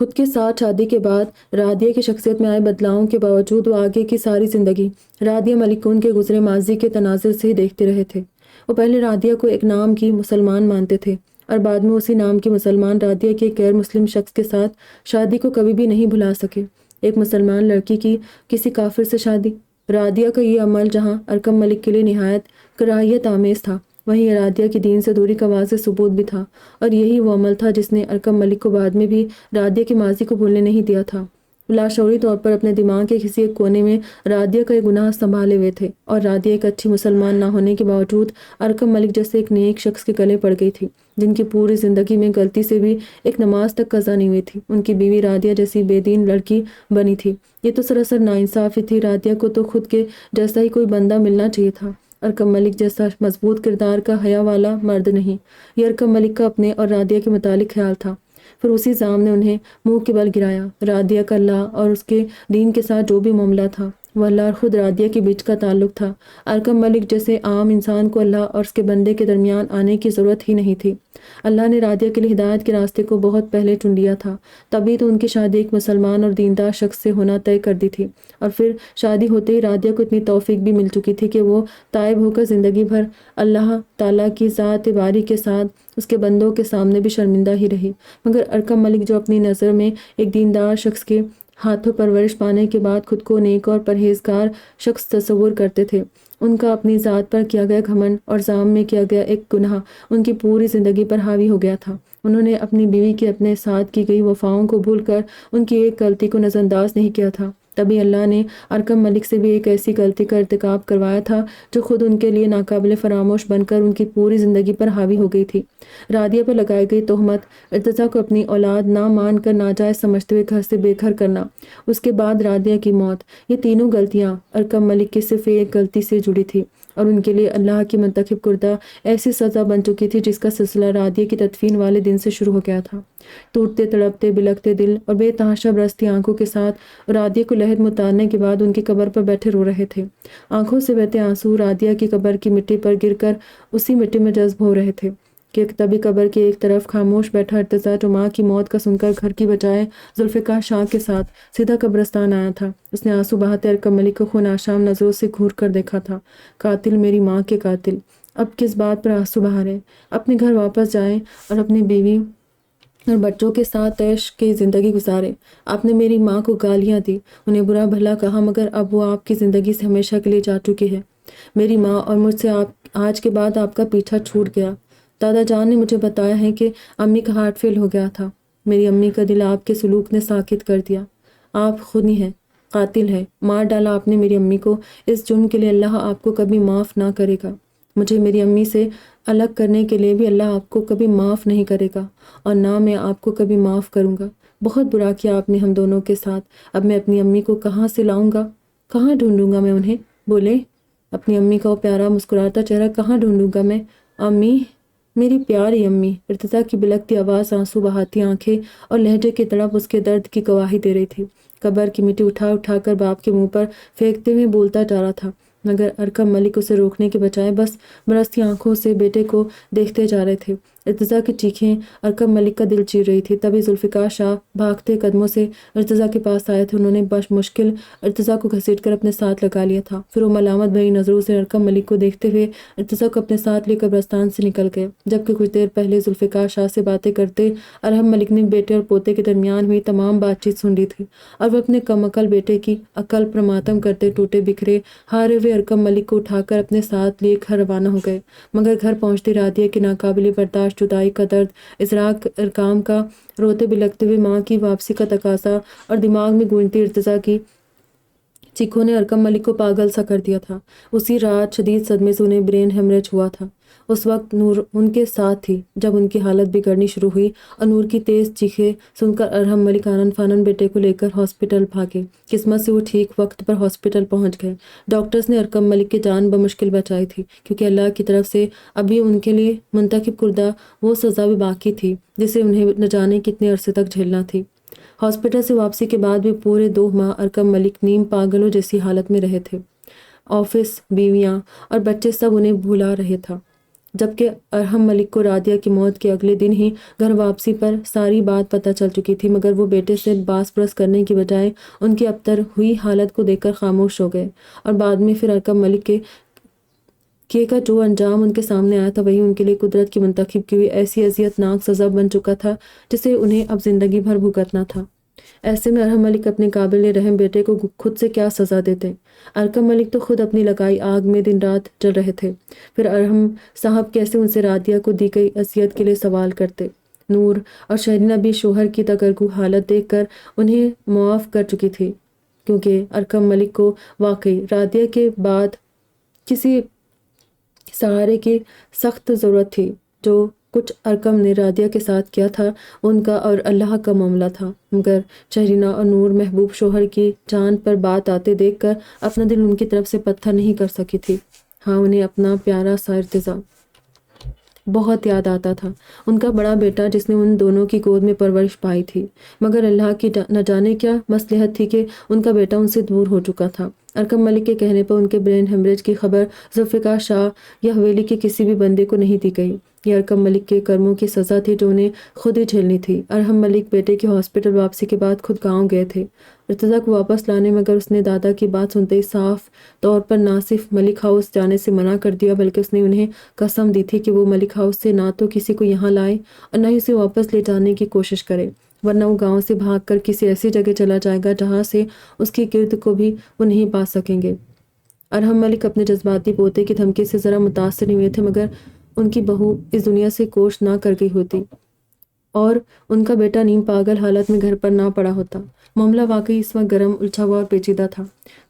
خود کے ساتھ شادی کے بعد رادیہ کی شخصیت میں آئے بدلاؤں کے باوجود وہ آگے کی ساری زندگی رادیہ ملک کو ان کے گزرے ماضی کے تناظر سے ہی دیکھتے رہے تھے۔ وہ پہلے رادیہ کو ایک نام کی مسلمان مانتے تھے اور بعد میں اسی نام کی مسلمان رادیہ کے ایک غیر مسلم شخص کے ساتھ شادی کو کبھی بھی نہیں بھلا سکے۔ ایک مسلمان لڑکی کی کسی کافر سے شادی۔ رادیہ کا یہ عمل جہاں ارکم ملک کے لیے نہایت کراہیت آمیز تھا، وہیں رادیہ کی دین سے دوری کا واضح ثبوت بھی تھا، اور یہی وہ عمل تھا جس نے ارکم ملک کو بعد میں بھی رادیہ کے ماضی کو بھولنے نہیں دیا تھا۔ لاشعوری طور پر اپنے دماغ کے کسی ایک کونے میں رادیہ کا یہ گناہ سنبھالے ہوئے تھے، اور رادیہ ایک اچھی مسلمان نہ ہونے کے باوجود ارکم ملک جیسے ایک نیک شخص کے گلے پڑ گئی تھی، جن کی پوری زندگی میں غلطی سے بھی ایک نماز تک قضا نہیں ہوئی تھی۔ ان کی بیوی رادیہ جیسی بے دین لڑکی بنی تھی۔ یہ تو سراسر ناانصافی تھی۔ رادیہ کو تو خود کے جیسا ہی کوئی بندہ ملنا چاہیے تھا، ارکم ملک جیسا مضبوط کردار کا حیا والا مرد نہیں۔ یہ ارکم ملک کا اپنے اور رادیہ کے متعلق خیال تھا۔ پھر اسی زام نے انہیں منہ کے بل گرایا۔ رادیہ کا اللہ اور اس کے دین کے ساتھ جو بھی معاملہ تھا وہ اللہ اور خود رادیہ کے بیچ کا تعلق تھا۔ ارکم ملک جیسے عام انسان کو اللہ اور اس کے بندے کے درمیان آنے کی ضرورت ہی نہیں تھی۔ اللہ نے رادیہ کے لیے ہدایت کے راستے کو بہت پہلے چن لیا تھا، تبھی تو ان کی شادی ایک مسلمان اور دیندار شخص سے ہونا طے کر دی تھی، اور پھر شادی ہوتے ہی رادیہ کو اتنی توفیق بھی مل چکی تھی کہ وہ تائب ہو کر زندگی بھر اللہ تعالیٰ کی ذات باری کے ساتھ اس کے بندوں کے سامنے بھی شرمندہ ہی رہی۔ مگر ارکم ملک جو اپنی نظر میں ایک دیندار شخص کے ہاتھوں پرورش پانے کے بعد خود کو نیک اور پرہیزگار شخص تصور کرتے تھے، ان کا اپنی ذات پر کیا گیا گھمنڈ اور زام میں کیا گیا ایک گناہ ان کی پوری زندگی پر حاوی ہو گیا تھا۔ انہوں نے اپنی بیوی کی اپنے ساتھ کی گئی وفاؤں کو بھول کر ان کی ایک غلطی کو نظر انداز نہیں کیا تھا۔ تبھی اللہ نے ارکم ملک سے بھی ایک ایسی غلطی کا ارتکاب کروایا تھا جو خود ان کے لیے ناقابل فراموش بن کر ان کی پوری زندگی پر حاوی ہو گئی تھی۔ رادیہ پر لگائی گئی تہمت، ارتضیٰ کو اپنی اولاد نہ مان کر ناجائز سمجھتے ہوئے گھر سے بے گھر کرنا، اس کے بعد رادیہ کی موت، یہ تینوں غلطیاں ارکم ملک کی صرف ایک غلطی سے جڑی تھی، اور ان کے لیے اللہ کی منتخب کردہ ایسی سزا بن چکی تھی جس کا سلسلہ رادیہ کی تدفین والے دن سے شروع ہو گیا تھا۔ ٹوٹتے تڑپتے بلکتے دل اور بے تحاشا برستی آنکھوں کے ساتھ رادیہ کو لحد میں اتارنے کے بعد ان کی قبر پر بیٹھے رو رہے تھے۔ آنکھوں سے بہتے آنسو رادیہ کی قبر کی مٹی پر گر کر اسی مٹی میں جذب ہو رہے تھے کہ تبھی قبر کے ایک طرف خاموش بیٹھا ارتضیٰ، جو ماں کی موت کا سن کر گھر کی بجائے ذوالفقار شاہ کے ساتھ سیدھا قبرستان آیا تھا، اس نے آنسو بہاتے ارکم ملک کو خون آشام نظروں سے گھور کر دیکھا تھا۔ قاتل، میری ماں کے قاتل، اب کس بات پر آنسو بہا رہے؟ اپنے گھر واپس جائیں اور اپنی بیوی اور بچوں کے ساتھ عیش کی زندگی گزارے۔ آپ نے میری ماں کو گالیاں دی، انہیں برا بھلا کہا، مگر اب وہ آپ کی زندگی سے ہمیشہ کے لیے جا چکی ہے۔ میری ماں اور مجھ سے آج کے بعد آپ کا پیچھا چھوٹ گیا۔ دادا جان نے مجھے بتایا ہے کہ امی کا ہارٹ فیل ہو گیا تھا۔ میری امی کا دل آپ کے سلوک نے ساکت کر دیا۔ آپ خونی ہیں، قاتل ہیں، مار ڈالا آپ نے میری امی کو۔ اس جرم کے لیے اللہ آپ کو کبھی معاف نہ کرے گا۔ مجھے میری امی سے الگ کرنے کے لیے بھی اللہ آپ کو کبھی معاف نہیں کرے گا، اور نہ میں آپ کو کبھی معاف کروں گا۔ بہت برا کیا آپ نے ہم دونوں کے ساتھ۔ اب میں اپنی امی کو کہاں سے لاؤں گا؟ کہاں ڈھونڈوں گا میں انہیں؟ بولے، اپنی امی کا وہ پیارا مسکراتا چہرہ کہاں ڈھونڈوں گا میں؟ امی، میری پیاری امی، ارتضیٰ کی بلکتی آواز، آنسو بہاتی آنکھیں اور لہجے کی تڑپ اس کے درد کی گواہی دے رہی تھی۔ قبر کی مٹی اٹھا اٹھا کر باپ کے منہ پر پھینکتے ہوئے بولتا جا رہا تھا، مگر ارکم ملک اسے روکنے کے بجائے بس برستی آنکھوں سے بیٹے کو دیکھتے جا رہے تھے۔ ارتضیٰ کی چیخیں ارکم ملک کا دل چیر رہی تھی۔ تبھی ذوالفقار شاہ بھاگتے قدموں سے ارتضیٰ کے پاس آئے تھے۔ انہوں نے بش مشکل ارتضیٰ کو گھسیٹ کر اپنے ساتھ لگا لیا تھا۔ پھر وہ ملامت بھری نظروں سے ارکم ملک کو دیکھتے ہوئے ارتضیٰ کو اپنے ساتھ لے قبرستان سے نکل گئے، جبکہ کچھ دیر پہلے ذوالفقار شاہ سے باتیں کرتے ارحم ملک نے بیٹے اور پوتے کے درمیان ہوئی تمام بات چیت سن لی تھی، اور وہ اپنے کم عقل بیٹے کی عقل پر ماتم کرتے ٹوٹے بکھرے ہارے ہوئے ارکم ملک کو اٹھا کر اپنے ساتھ لے گھر روانہ ہو گئے۔ مگر گھر پہنچتے رادیہ کی ناقابل برداشت جدائی کا درد، ازراق ارکام کا روتے بلکتے ہوئے ماں کی واپسی کا تقاضا اور دماغ میں گونجتی ارتضیٰ کی چیخوں نے ارکم ملک کو پاگل سا کر دیا تھا۔ اسی رات شدید صدمے سے انہیں برین ہیمریج ہوا تھا۔ اس وقت نور ان کے ساتھ تھی جب ان کی حالت بگڑنی شروع ہوئی، اور نور کی تیز چیخیں سن کر ارحم ملک آنن فانن بیٹے کو لے کر ہاسپٹل بھاگے۔ قسمت سے وہ ٹھیک وقت پر ہاسپٹل پہنچ گئے۔ ڈاکٹرز نے ارکم ملک کی جان بمشکل بچائی تھی، کیونکہ اللہ کی طرف سے ابھی ان کے لیے منتخب کردہ وہ سزا بھی باقی تھی جسے انہیں نہ جانے کتنے عرصے تک جھیلنا تھی۔ ہاسپٹل سے واپسی کے بعد بھی پورے 2 ماہ ارکم ملک نیم پاگلوں جیسی حالت میں رہے تھے۔ آفس، بیویاں اور بچے سب انہیں بھلا رہے تھا، جبکہ ارحم ملک کو رادیہ کی موت کے اگلے دن ہی گھر واپسی پر ساری بات پتہ چل چکی تھی، مگر وہ بیٹے سے باس پرس کرنے کی بجائے ان کی ابتر ہوئی حالت کو دیکھ کر خاموش ہو گئے، اور بعد میں پھر ارکم ملک کے کا جو انجام ان کے سامنے آیا تھا وہی ان کے لیے قدرت کی منتخب کی ہوئی ایسی اذیت ناک سزا بن چکا تھا جسے انہیں اب زندگی بھر بھگتنا تھا۔ ایسے میں ارحم ملک اپنے قابل رحم بیٹے کو خود سے کیا سزا دیتے؟ ارکم ملک تو خود اپنی لگائی آگ میں دن رات جل رہے تھے، پھر ارحم صاحب کیسے ان سے رادیہ کو دی گئی اذیت کے لیے سوال کرتے؟ نور اور شہرینہ بھی شوہر کی دگرگو حالت دیکھ کر انہیں معاف کر چکی تھی، کیونکہ ارکم ملک کو واقعی رادیہ کے بعد کسی سہارے کی سخت ضرورت تھی۔ جو کچھ ارکم نے رادیہ کے ساتھ کیا تھا ان کا اور اللہ کا معاملہ تھا، مگر شہرینہ اور نور محبوب شوہر کی جان پر بات آتے دیکھ کر اپنا دل ان کی طرف سے پتھر نہیں کر سکی تھی۔ ہاں، انہیں اپنا پیارا سا ارتضیٰ بہت یاد آتا تھا، ان کا بڑا بیٹا جس نے ان دونوں کی گود میں پرورش پائی تھی، مگر اللہ کی نہ جانے کیا مصلحت تھی کہ ان کا بیٹا ان سے دور ہو چکا تھا۔ ارکم ملک کے کہنے پر ان کے برین ہیمریج کی خبر ذوالفقار شاہ یا حویلی کے کسی بھی بندے کو نہیں دی گئی۔ یہ ارکم ملک کے کرموں کی سزا تھی جو انہیں خود ہی جھیلنی تھی۔ ارحم ملک بیٹے کی ہاسپٹل واپسی کے بعد خود گاؤں گئے تھے ارتضیٰ کو واپس لانے، مگر اس نے دادا کی بات سنتے ہی صاف طور پر نہ صرف ملک ہاؤس جانے سے منع کر دیا، بلکہ اس نے انہیں قسم دی تھی کہ وہ ملک ہاؤس سے نہ تو کسی کو یہاں لائے اور نہ ہی اسے واپس لے جانے کی کوشش کرے، ورنہ وہ گاؤں سے بھاگ کر کسی ایسی جگہ چلا جائے گا جہاں سے اس کی گرد کو بھی وہ نہیں پا سکیں گے۔ ارحم ملک اپنے جذباتی پوتے کی دھمکی سے ذرا متاثر نہیں ہوئے تھے، مگر ان کی بہو اس دنیا سے کوچ نہ کر گئی ہوتی اور ان کا بیٹا نیم پاگل حالت میں گھر پر نہ پڑا ہوتا۔ معاملہ واقعی اس وقت گرم، الجھا ہوا اور پیچیدہ تھا۔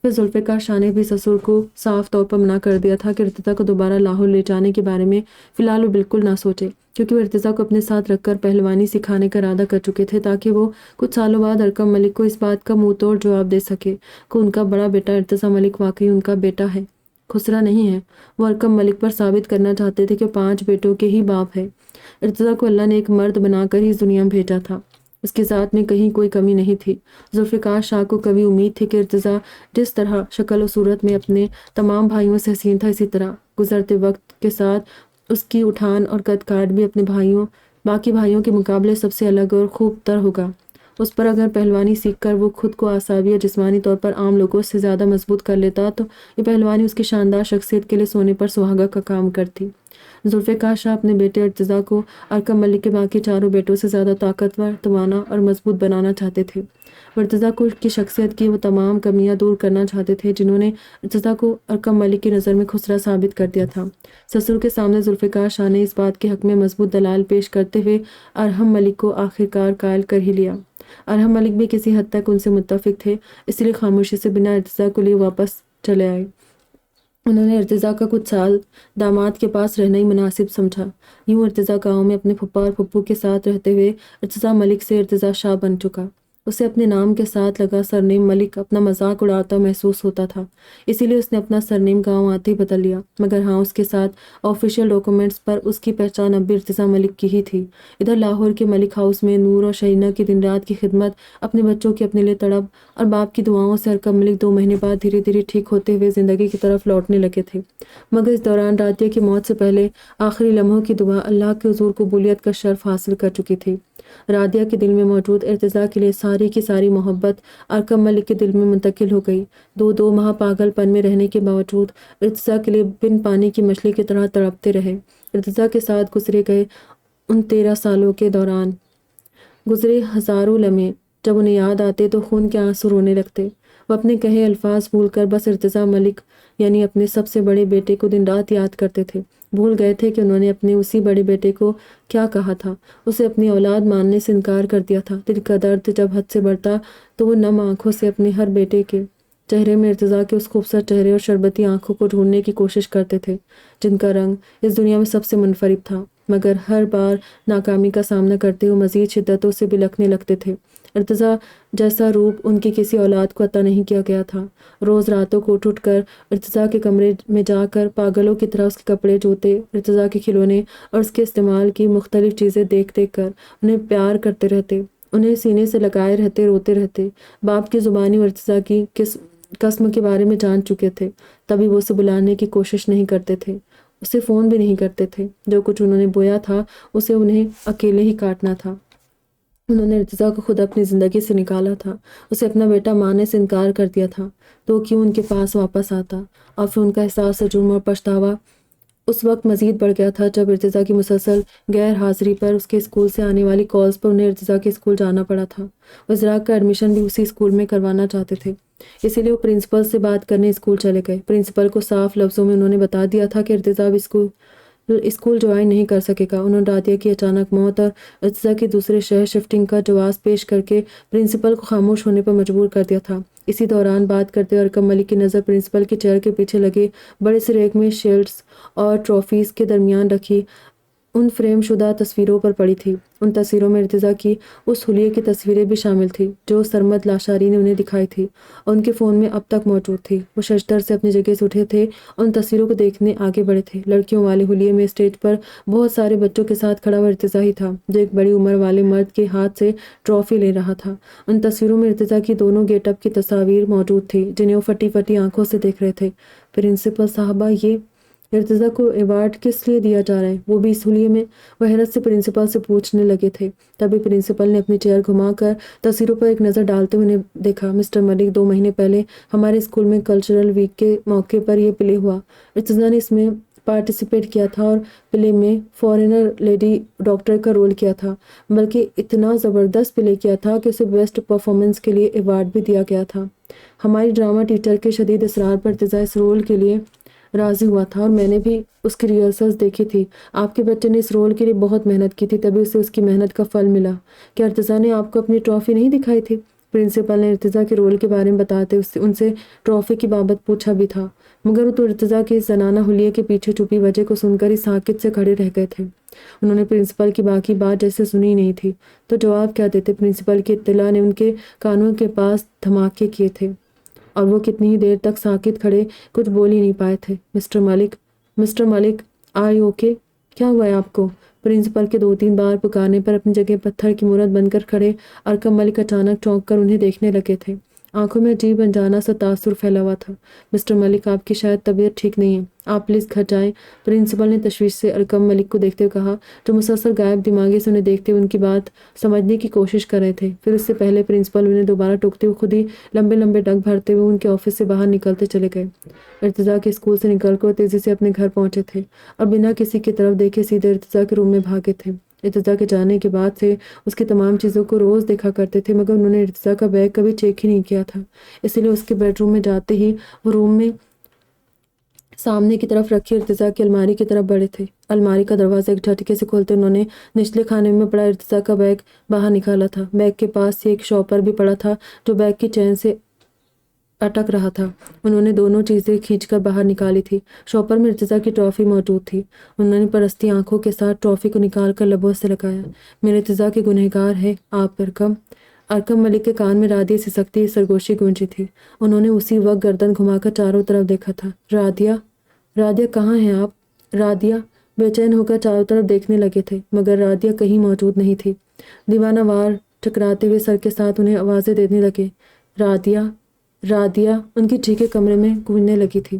پھر ذوالفقار شاہ نے بھی سسر کو صاف طور پر منع کر دیا تھا کہ ارتضیٰ کو دوبارہ لاہور لے جانے کے بارے میں فی الحال وہ بالکل نہ سوچے، کیونکہ وہ ارتضیٰ کو اپنے ساتھ رکھ کر پہلوانی سکھانے کا ارادہ کر چکے تھے تاکہ وہ کچھ سالوں بعد ارکم ملک کو اس بات کا منہ توڑ جواب دے سکے کہ ان کا بڑا بیٹا ارتضیٰ ملک واقعی ان کا بیٹا ہے، خسرا نہیں ہے۔ وہ ارکم ملک پر ثابت کرنا چاہتے تھے کہ 5 بیٹوں کے ہی باپ ہے۔ ارتضیٰ کو اللہ نے ایک مرد بنا کر ہی اس دنیا میں بھیجا تھا، اس کی ذات میں کہیں کوئی کمی نہیں تھی۔ ذوالفقار شاہ کو کبھی امید تھی کہ ارتضیٰ جس طرح شکل و صورت میں اپنے تمام بھائیوں سے حسین تھا، اسی طرح گزرتے وقت کے ساتھ اس کی اٹھان اور قد کاٹ بھی اپنے باقی بھائیوں کے مقابلے سب سے الگ اور خوب تر ہوگا۔ اس پر اگر پہلوانی سیکھ کر وہ خود کو اعصابی اور جسمانی طور پر عام لوگوں سے زیادہ مضبوط کر لیتا تو یہ پہلوانی اس کی شاندار شخصیت کے لیے سونے پر سہاگا کا کام کرتی۔ ذوالفقار شاہ اپنے بیٹے ارتضیٰ کو ارکم ملک کے باقی 4 بیٹوں سے زیادہ طاقتور، توانا اور مضبوط بنانا چاہتے تھے۔ ارتضیٰ کو کی شخصیت کی وہ تمام کمیاں دور کرنا چاہتے تھے جنہوں نے ارتضیٰ کو ارکم ملک کی نظر میں خسرا ثابت کر دیا تھا۔ سسر کے سامنے ذوالفقار شاہ نے اس بات کے حق میں مضبوط دلائل پیش کرتے ہوئے ارحم ملک کو آخرکار قائل کر ہی لیا۔ ارحم ملک بھی کسی حد تک ان سے متفق تھے، اس لیے خاموشی سے بنا ارتضیٰ کو لیے واپس چلے آئے۔ انہوں نے ارتضیٰ کا کچھ سال داماد کے پاس رہنا ہی مناسب سمجھا۔ یوں ارتضیٰ گاؤں میں اپنے پھپھا اور پھپھو کے ساتھ رہتے ہوئے ارتضیٰ ملک سے ارتضیٰ شاہ بن چکا۔ اسے اپنے نام کے ساتھ لگا سرنیم ملک اپنا مذاق اڑاتا محسوس ہوتا تھا، اسی لیے اس نے اپنا سرنیم گاؤں آتے ہی بدل لیا، مگر ہاں اس کے ساتھ آفیشیل ڈاکومنٹس پر اس کی پہچان اب بھی ارتضیٰ ملک کی ہی تھی۔ ادھر لاہور کے ملک ہاؤس میں نور اور شہینہ کی دن رات کی خدمت، اپنے بچوں کی اپنے لیے تڑپ اور باپ کی دعاؤں سے ارکب ملک 2 مہینے بعد دھیرے دھیرے ٹھیک ہوتے ہوئے زندگی کی طرف لوٹنے لگے تھے، مگر اس دوران رادیہ کی موت سے پہلے آخری لمحوں کی دعا اللہ کے حضور قبولیت کا شرف حاصل کر چکی تھی۔ رادیہ کے دل میں موجود ارتضیٰ کے لیے ساری کی ساری محبت ارکب ملک کے دل میں منتقل ہو گئی۔ 2 ماہ پاگل پن میں رہنے کے باوجود ارتضیٰ کے لیے بن پانی کی مچھلی کی طرح تڑپتے رہے۔ ارتضیٰ کے ساتھ گزرے گئے ان 13 سالوں کے دوران گزرے ہزاروں لمحے جب انہیں یاد آتے تو خون کے آنسو رونے لگتے۔ وہ اپنے کہے الفاظ بھول کر بس ارتضیٰ ملک یعنی اپنے سب سے بڑے بیٹے کو دن رات یاد کرتے تھے۔ بھول گئے تھے کہ انہوں نے اپنے اسی بڑے بیٹے کو کیا کہا تھا، اسے اپنی اولاد ماننے سے انکار کر دیا تھا۔ دل کا درد جب حد سے بڑھتا تو وہ نم آنکھوں سے اپنے ہر بیٹے کے چہرے میں ارتضیٰ کے اس خوبصورت چہرے اور شربتی آنکھوں کو ڈھونڈنے کی کوشش کرتے تھے جن کا رنگ اس دنیا میں سب سے منفرد تھا، مگر ہر بار ناکامی کا سامنا کرتے ہوئے مزید شدتوں سے بلکنے لگتے تھے۔ ارتضیٰ جیسا روپ ان کی کسی اولاد کو عطا نہیں کیا گیا تھا۔ روز راتوں کو اٹھ کر ارتضیٰ کے کمرے میں جا کر پاگلوں کی طرح اس کے کپڑے، جوتے، ارتضیٰ کے کھلونے اور اس کے استعمال کی مختلف چیزیں دیکھ کر انہیں پیار کرتے رہتے، انہیں سینے سے لگائے رہتے، روتے رہتے۔ باپ کی زبانی اور ارتضیٰ کی قسم کے بارے میں جان چکے تھے، تبھی وہ اسے بلانے کی کوشش نہیں کرتے تھے، اسے فون بھی نہیں کرتے تھے۔ جو کچھ انہوں نے بویا تھا اسے انہیں اکیلے ہی کاٹنا تھا۔ انہوں نے ارتضیٰ کو خود اپنی زندگی سے نکالا تھا، اسے اپنا بیٹا ماننے سے انکار کر دیا تھا، تو کیوں ان کے پاس واپس آتا؟ اور پھر ان کا احساس جرم اور پچھتاوا اس وقت مزید بڑھ گیا تھا جب ارتضیٰ کی مسلسل غیر حاضری پر اس کے اسکول سے آنے والی کالز پر انہیں ارتضیٰ کے اسکول جانا پڑا تھا۔ وہ ازراق کا ایڈمیشن بھی اسی اسکول میں کروانا چاہتے تھے، اسی لیے وہ پرنسپل سے بات کرنے اسکول چلے گئے۔ پرنسپل کو صاف لفظوں میں انہوں نے بتا دیا تھا کہ ارتضیٰ اب اسکول جوائن نہیں کر سکے گا۔ انہوں نے رادیہ کی اچانک موت اور ارتضیٰ کی دوسرے شہر شفٹنگ کا جواز پیش کر کے پرنسپل کو خاموش ہونے پر مجبور کر دیا تھا۔ اسی دوران بات کرتے ہوئے ارکب ملک کی نظر پرنسپل کے چیئر کے پیچھے لگے بڑے سے ریک میں شیلڈز اور ٹرافیز کے درمیان رکھی ان فریم شدہ تصویروں پر پڑی تھی۔ ان تصویروں میں ارتضیٰ کی اس حلیے کی تصویریں بھی شامل تھیں جو سرمد لاشاری نے انہیں دکھائی تھی اور ان کے فون میں اب تک موجود تھی۔ وہ ششدر سے اپنی جگہ سے اٹھے تھے اور ان تصویروں کو دیکھنے آگے بڑھے تھے۔ لڑکیوں والے حلیے میں اسٹیج پر بہت سارے بچوں کے ساتھ کھڑا ہوا ارتضیٰ ہی تھا جو ایک بڑی عمر والے مرد کے ہاتھ سے ٹرافی لے رہا تھا۔ ان تصویروں میں ارتضیٰ کی دونوں گیٹ اپ کی تصاویر موجود تھی جنہیں وہ پھٹی پھٹی آنکھوں سے دیکھ رہے تھے۔ پرنسپل صاحبہ، یہ ارتضیٰ کو ایوارڈ کس لیے دیا جا رہا ہے؟ وہ بھی اس حلیے میں؟ وہ حیرت سے پرنسپل سے پوچھنے لگے تھے۔ تبھی پرنسپل نے اپنی چیئر گھما کر تصویروں پر ایک نظر ڈالتے ہوئے انہیں دیکھا۔ مسٹر ملک، 2 مہینے پہلے ہمارے اسکول میں کلچرل ویک کے موقع پر یہ پلے ہوا۔ ارتضیٰ نے اس میں پارٹیسپیٹ کیا تھا اور پلے میں فارنر لیڈی ڈاکٹر کا رول کیا تھا، بلکہ اتنا زبردست پلے کیا تھا کہ اسے بیسٹ پرفارمنس کے لیے ایوارڈ بھی دیا گیا تھا۔ ہماری ڈرامہ ٹیچر کے شدید اصرار پر ارتضیٰ اس رول کے لیے راضی ہوا تھا اور میں نے بھی اس کی ریہرسلز دیکھی تھی۔ آپ کے بچے نے اس رول کے لیے بہت محنت کی تھی، تبھی اسے اس کی محنت کا پھل ملا۔ کیا ارتضیٰ نے آپ کو اپنی ٹرافی نہیں دکھائی تھی؟ پرنسپل نے ارتضیٰ کے رول کے بارے میں بتاتے ان سے ٹرافی کی بابت پوچھا بھی تھا، مگر وہ تو ارتضیٰ کے اس زنانہ حلیے کے پیچھے چھپی وجہ کو سن کر ہی ساکت سے کھڑے رہ گئے تھے۔ انہوں نے پرنسپل کی باقی بات جیسے سنی نہیں تھی، تو جواب کیا دیتے؟ پرنسپل کی اطلاع نے ان کے کانوں کے پاس دھماکے کیے تھے اور وہ کتنی ہی دیر تک ساکت کھڑے کچھ بول ہی نہیں پائے تھے۔ Mister Malik, are you okay? کیا ہوا ہے آپ کو؟ پرنسپل کے 2-3 بار پکارنے پر اپنی جگہ پتھر کی مورت بن کر کھڑے ارکب ملک اچانک چونک کر انہیں دیکھنے لگے تھے۔ آنکھوں میں عجیب انجانا سا تاثر پھیلا ہوا تھا۔ مسٹر ملک، آپ کی شاید طبیعت ٹھیک نہیں ہے، آپ پلیز گھر جائیں، پرنسپل نے تشویش سے ارکب ملک کو دیکھتے ہوئے کہا، جو مسلسل غائب دماغی سے انہیں دیکھتے ہوئے ان کی بات سمجھنے کی کوشش کر رہے تھے۔ پھر اس سے پہلے پرنسپل انہیں دوبارہ ٹوکتے ہوئے خود ہی لمبے لمبے ڈگ بھرتے ہوئے ان کے آفس سے باہر نکلتے چلے گئے۔ ارتضیٰ کے اسکول سے نکل کر تیزی سے اپنے گھر پہنچے تھے اور بنا کسی کی طرف دیکھے سیدھے ارتضیٰ کے روم میں بھاگے تھے۔ ارتضیٰ کے جانے کے بعد سے اس کی تمام چیزوں کو روز دیکھا کرتے تھے، مگر انہوں نے ارتضیٰ کا بیگ کبھی چیک ہی نہیں کیا تھا، اسی لیے اس کے بیڈ روم میں جاتے ہی وہ روم میں سامنے کی طرف رکھی ارتضیٰ کی الماری کی طرف بڑھے تھے۔ الماری کا دروازہ ایک جھٹکے سے کھولتے انہوں نے نچلے کھانے میں پڑا ارتضیٰ کا بیگ باہر نکالا تھا۔ بیگ کے پاس ایک شاپر بھی پڑا تھا جو بیگ کی چین سے اٹک رہا تھا۔ انہوں نے دونوں چیزیں کھینچ کر باہر نکالی تھی۔ شاپر میں ارتضیٰ کی ٹرافی موجود تھی۔ انہوں نے پرستی آنکھوں کے ساتھ ٹرافی کو نکال کر لبوں سے لگایا۔ میرے ارتضیٰ کے گنہگار ہے آپ ارکم، ارکم ملک کے کان میں رادیہ سے سختی سرگوشی گونجی تھی۔ انہوں نے اسی وقت گردن گھما کر چاروں طرف دیکھا تھا۔ رادیہ، رادیہ کہاں ہیں آپ؟ رادیہ بے چین ہو کر چاروں طرف دیکھنے لگے تھے مگر رادیہ کہیں موجود نہیں تھی۔ دیوانہ وار ٹکراتے ہوئے سر کے ساتھ انہیں آوازیں دینے لگے۔ رادیہ، رادیہ، ان کی چیخیں کمرے میں گونجنے لگی تھی۔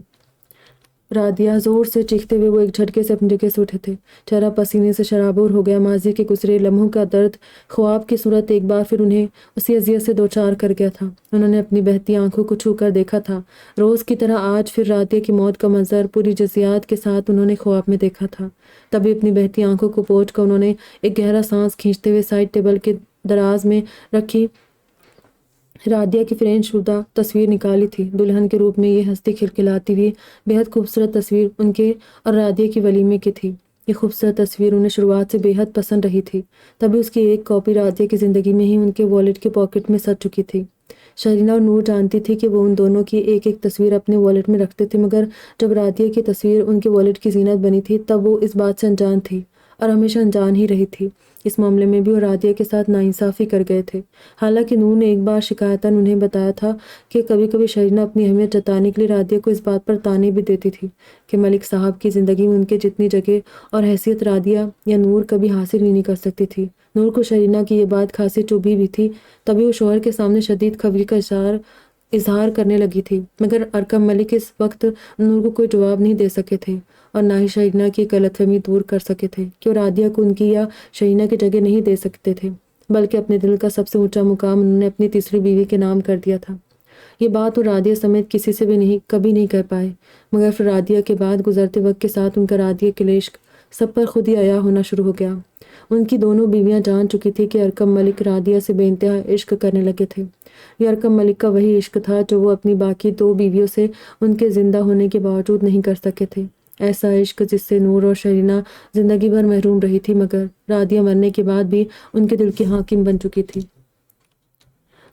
رادیہ، زور سے چیختے ہوئے وہ ایک جھٹکے سے اپنی جگہ سے اٹھے تھے۔ چہرہ پسینے سے شرابور ہو گیا۔ ماضی کے گزرے لمحوں کا درد خواب کی صورت ایک بار پھر انہیں اسی اذیت سے دوچار کر گیا تھا۔ انہوں نے اپنی بہتی آنکھوں کو چھو کر دیکھا تھا۔ روز کی طرح آج پھر رادیہ کی موت کا منظر پوری جزیات کے ساتھ انہوں نے خواب میں دیکھا تھا۔ تبھی اپنی بہتی آنکھوں کو پوچھ کر انہوں نے ایک گہرا سانس کھینچتے ہوئے سائڈ ٹیبل کے دراز میں رکھی رادیہ کی فریم شدہ تصویر نکالی تھی۔ دلہن کے روپ میں یہ ہستی کھلکھلاتی ہوئی بے حد خوبصورت تصویر ان کے اور رادیہ کی ولیمے کی تھی۔ یہ خوبصورت تصویر انہیں شروعات سے بے حد پسند رہی تھی۔ تبھی اس کی ایک کاپی رادیہ کی زندگی میں ہی ان کے والیٹ کے پاکٹ میں سڑ چکی تھی۔ شرینہ اور نور جانتی تھی کہ وہ ان دونوں کی ایک ایک تصویر اپنے والیٹ میں رکھتے تھے مگر جب رادیہ کی تصویر ان کے والیٹ کی زینت بنی تھی تب وہ اس بات سے انجان تھی اور ہمیشہ انجان ہی رہی تھی۔ اس معاملے میں بھی وہ رادیہ کے ساتھ ناانصافی کر گئے تھے۔ حالانکہ نور نے ایک بار شکایتاً انہیں بتایا تھا کہ کبھی کبھی شرینہ اپنی اہمیت جتانے کے لیے رادیہ کو اس بات پر طعنے بھی دیتی تھی کہ ملک صاحب کی زندگی میں ان کے جتنی جگہ اور حیثیت رادیہ یا نور کبھی حاصل ہی نہیں کر سکتی تھی۔ نور کو شرینہ کی یہ بات خاصی چبھی بھی تھی۔ تبھی وہ شوہر کے سامنے شدید خفگی کا اظہار کرنے لگی تھی مگر ارکم ملک اس وقت نور کو کوئی جواب نہیں دے سکے تھے اور نہ ہی شرینہ کی غلط فہمی دور کر سکے تھے کہ وہ رادیہ کو ان کی یا شرینہ کی جگہ نہیں دے سکتے تھے بلکہ اپنے دل کا سب سے اونچا مقام انہوں نے اپنی تیسری بیوی کے نام کر دیا تھا۔ یہ بات وہ رادیہ سمیت کسی سے بھی کبھی نہیں کہہ پائے مگر پھر رادیہ کے بعد گزرتے وقت کے ساتھ ان کا رادیہ کے لیے عشق سب پر خود ہی عیاں ہونا شروع ہو گیا۔ ان کی دونوں بیویاں جان چکی تھی کہ ارکم ملک رادیہ سے بے انتہا عشق کرنے لگے تھے۔ یہ ارکم ملک کا وہی عشق تھا جو وہ اپنی باقی دو بیویوں سے ان کے زندہ ہونے کے باوجود نہیں کر سکے تھے۔ ایسا عشق جس سے نور اور شرینہ زندگی بھر محروم رہی تھی مگر رادیہ مرنے کے بعد بھی ان کے دل کی حاکم بن چکی تھی۔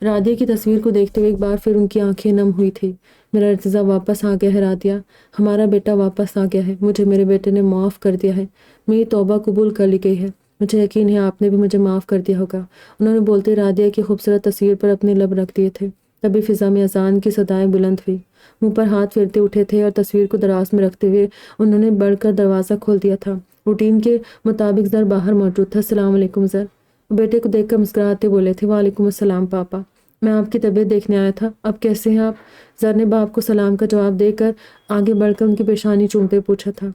رادیہ کی تصویر کو دیکھتے ہوئے ایک بار پھر ان کی آنکھیں نم ہوئی تھی۔ میرا ارتضیٰ واپس آ گیا ہے رادیہ، ہمارا بیٹا واپس آ گیا ہے، مجھے میرے بیٹے نے معاف کر دیا ہے، میری توبہ قبول کر لی گئی ہے، مجھے یقین ہے آپ نے بھی مجھے معاف کر دیا ہوگا۔ انہوں نے بولتے رادیہ کی خوبصورت تصویر پر اپنے لب رکھ دیے تھے۔ تبھی فضا میں اذان کی صدائیں بلند ہوئی۔ منہ پر ہاتھ پھیرتے اٹھے تھے اور تصویر کو دراز میں رکھتے ہوئے انہوں نے بڑھ کر دروازہ کھول دیا تھا۔ روٹین کے مطابق زر باہر موجود تھا۔ السلام علیکم زر، بیٹے کو دیکھ کر مسکراتے بولے تھے۔ وعلیکم السلام پاپا، میں آپ کی طبیعت دیکھنے آیا تھا، اب کیسے ہیں آپ؟ زر نے باپ کو سلام کا جواب دے کر آگے بڑھ کر ان کی پیشانی چومتے پوچھا تھا۔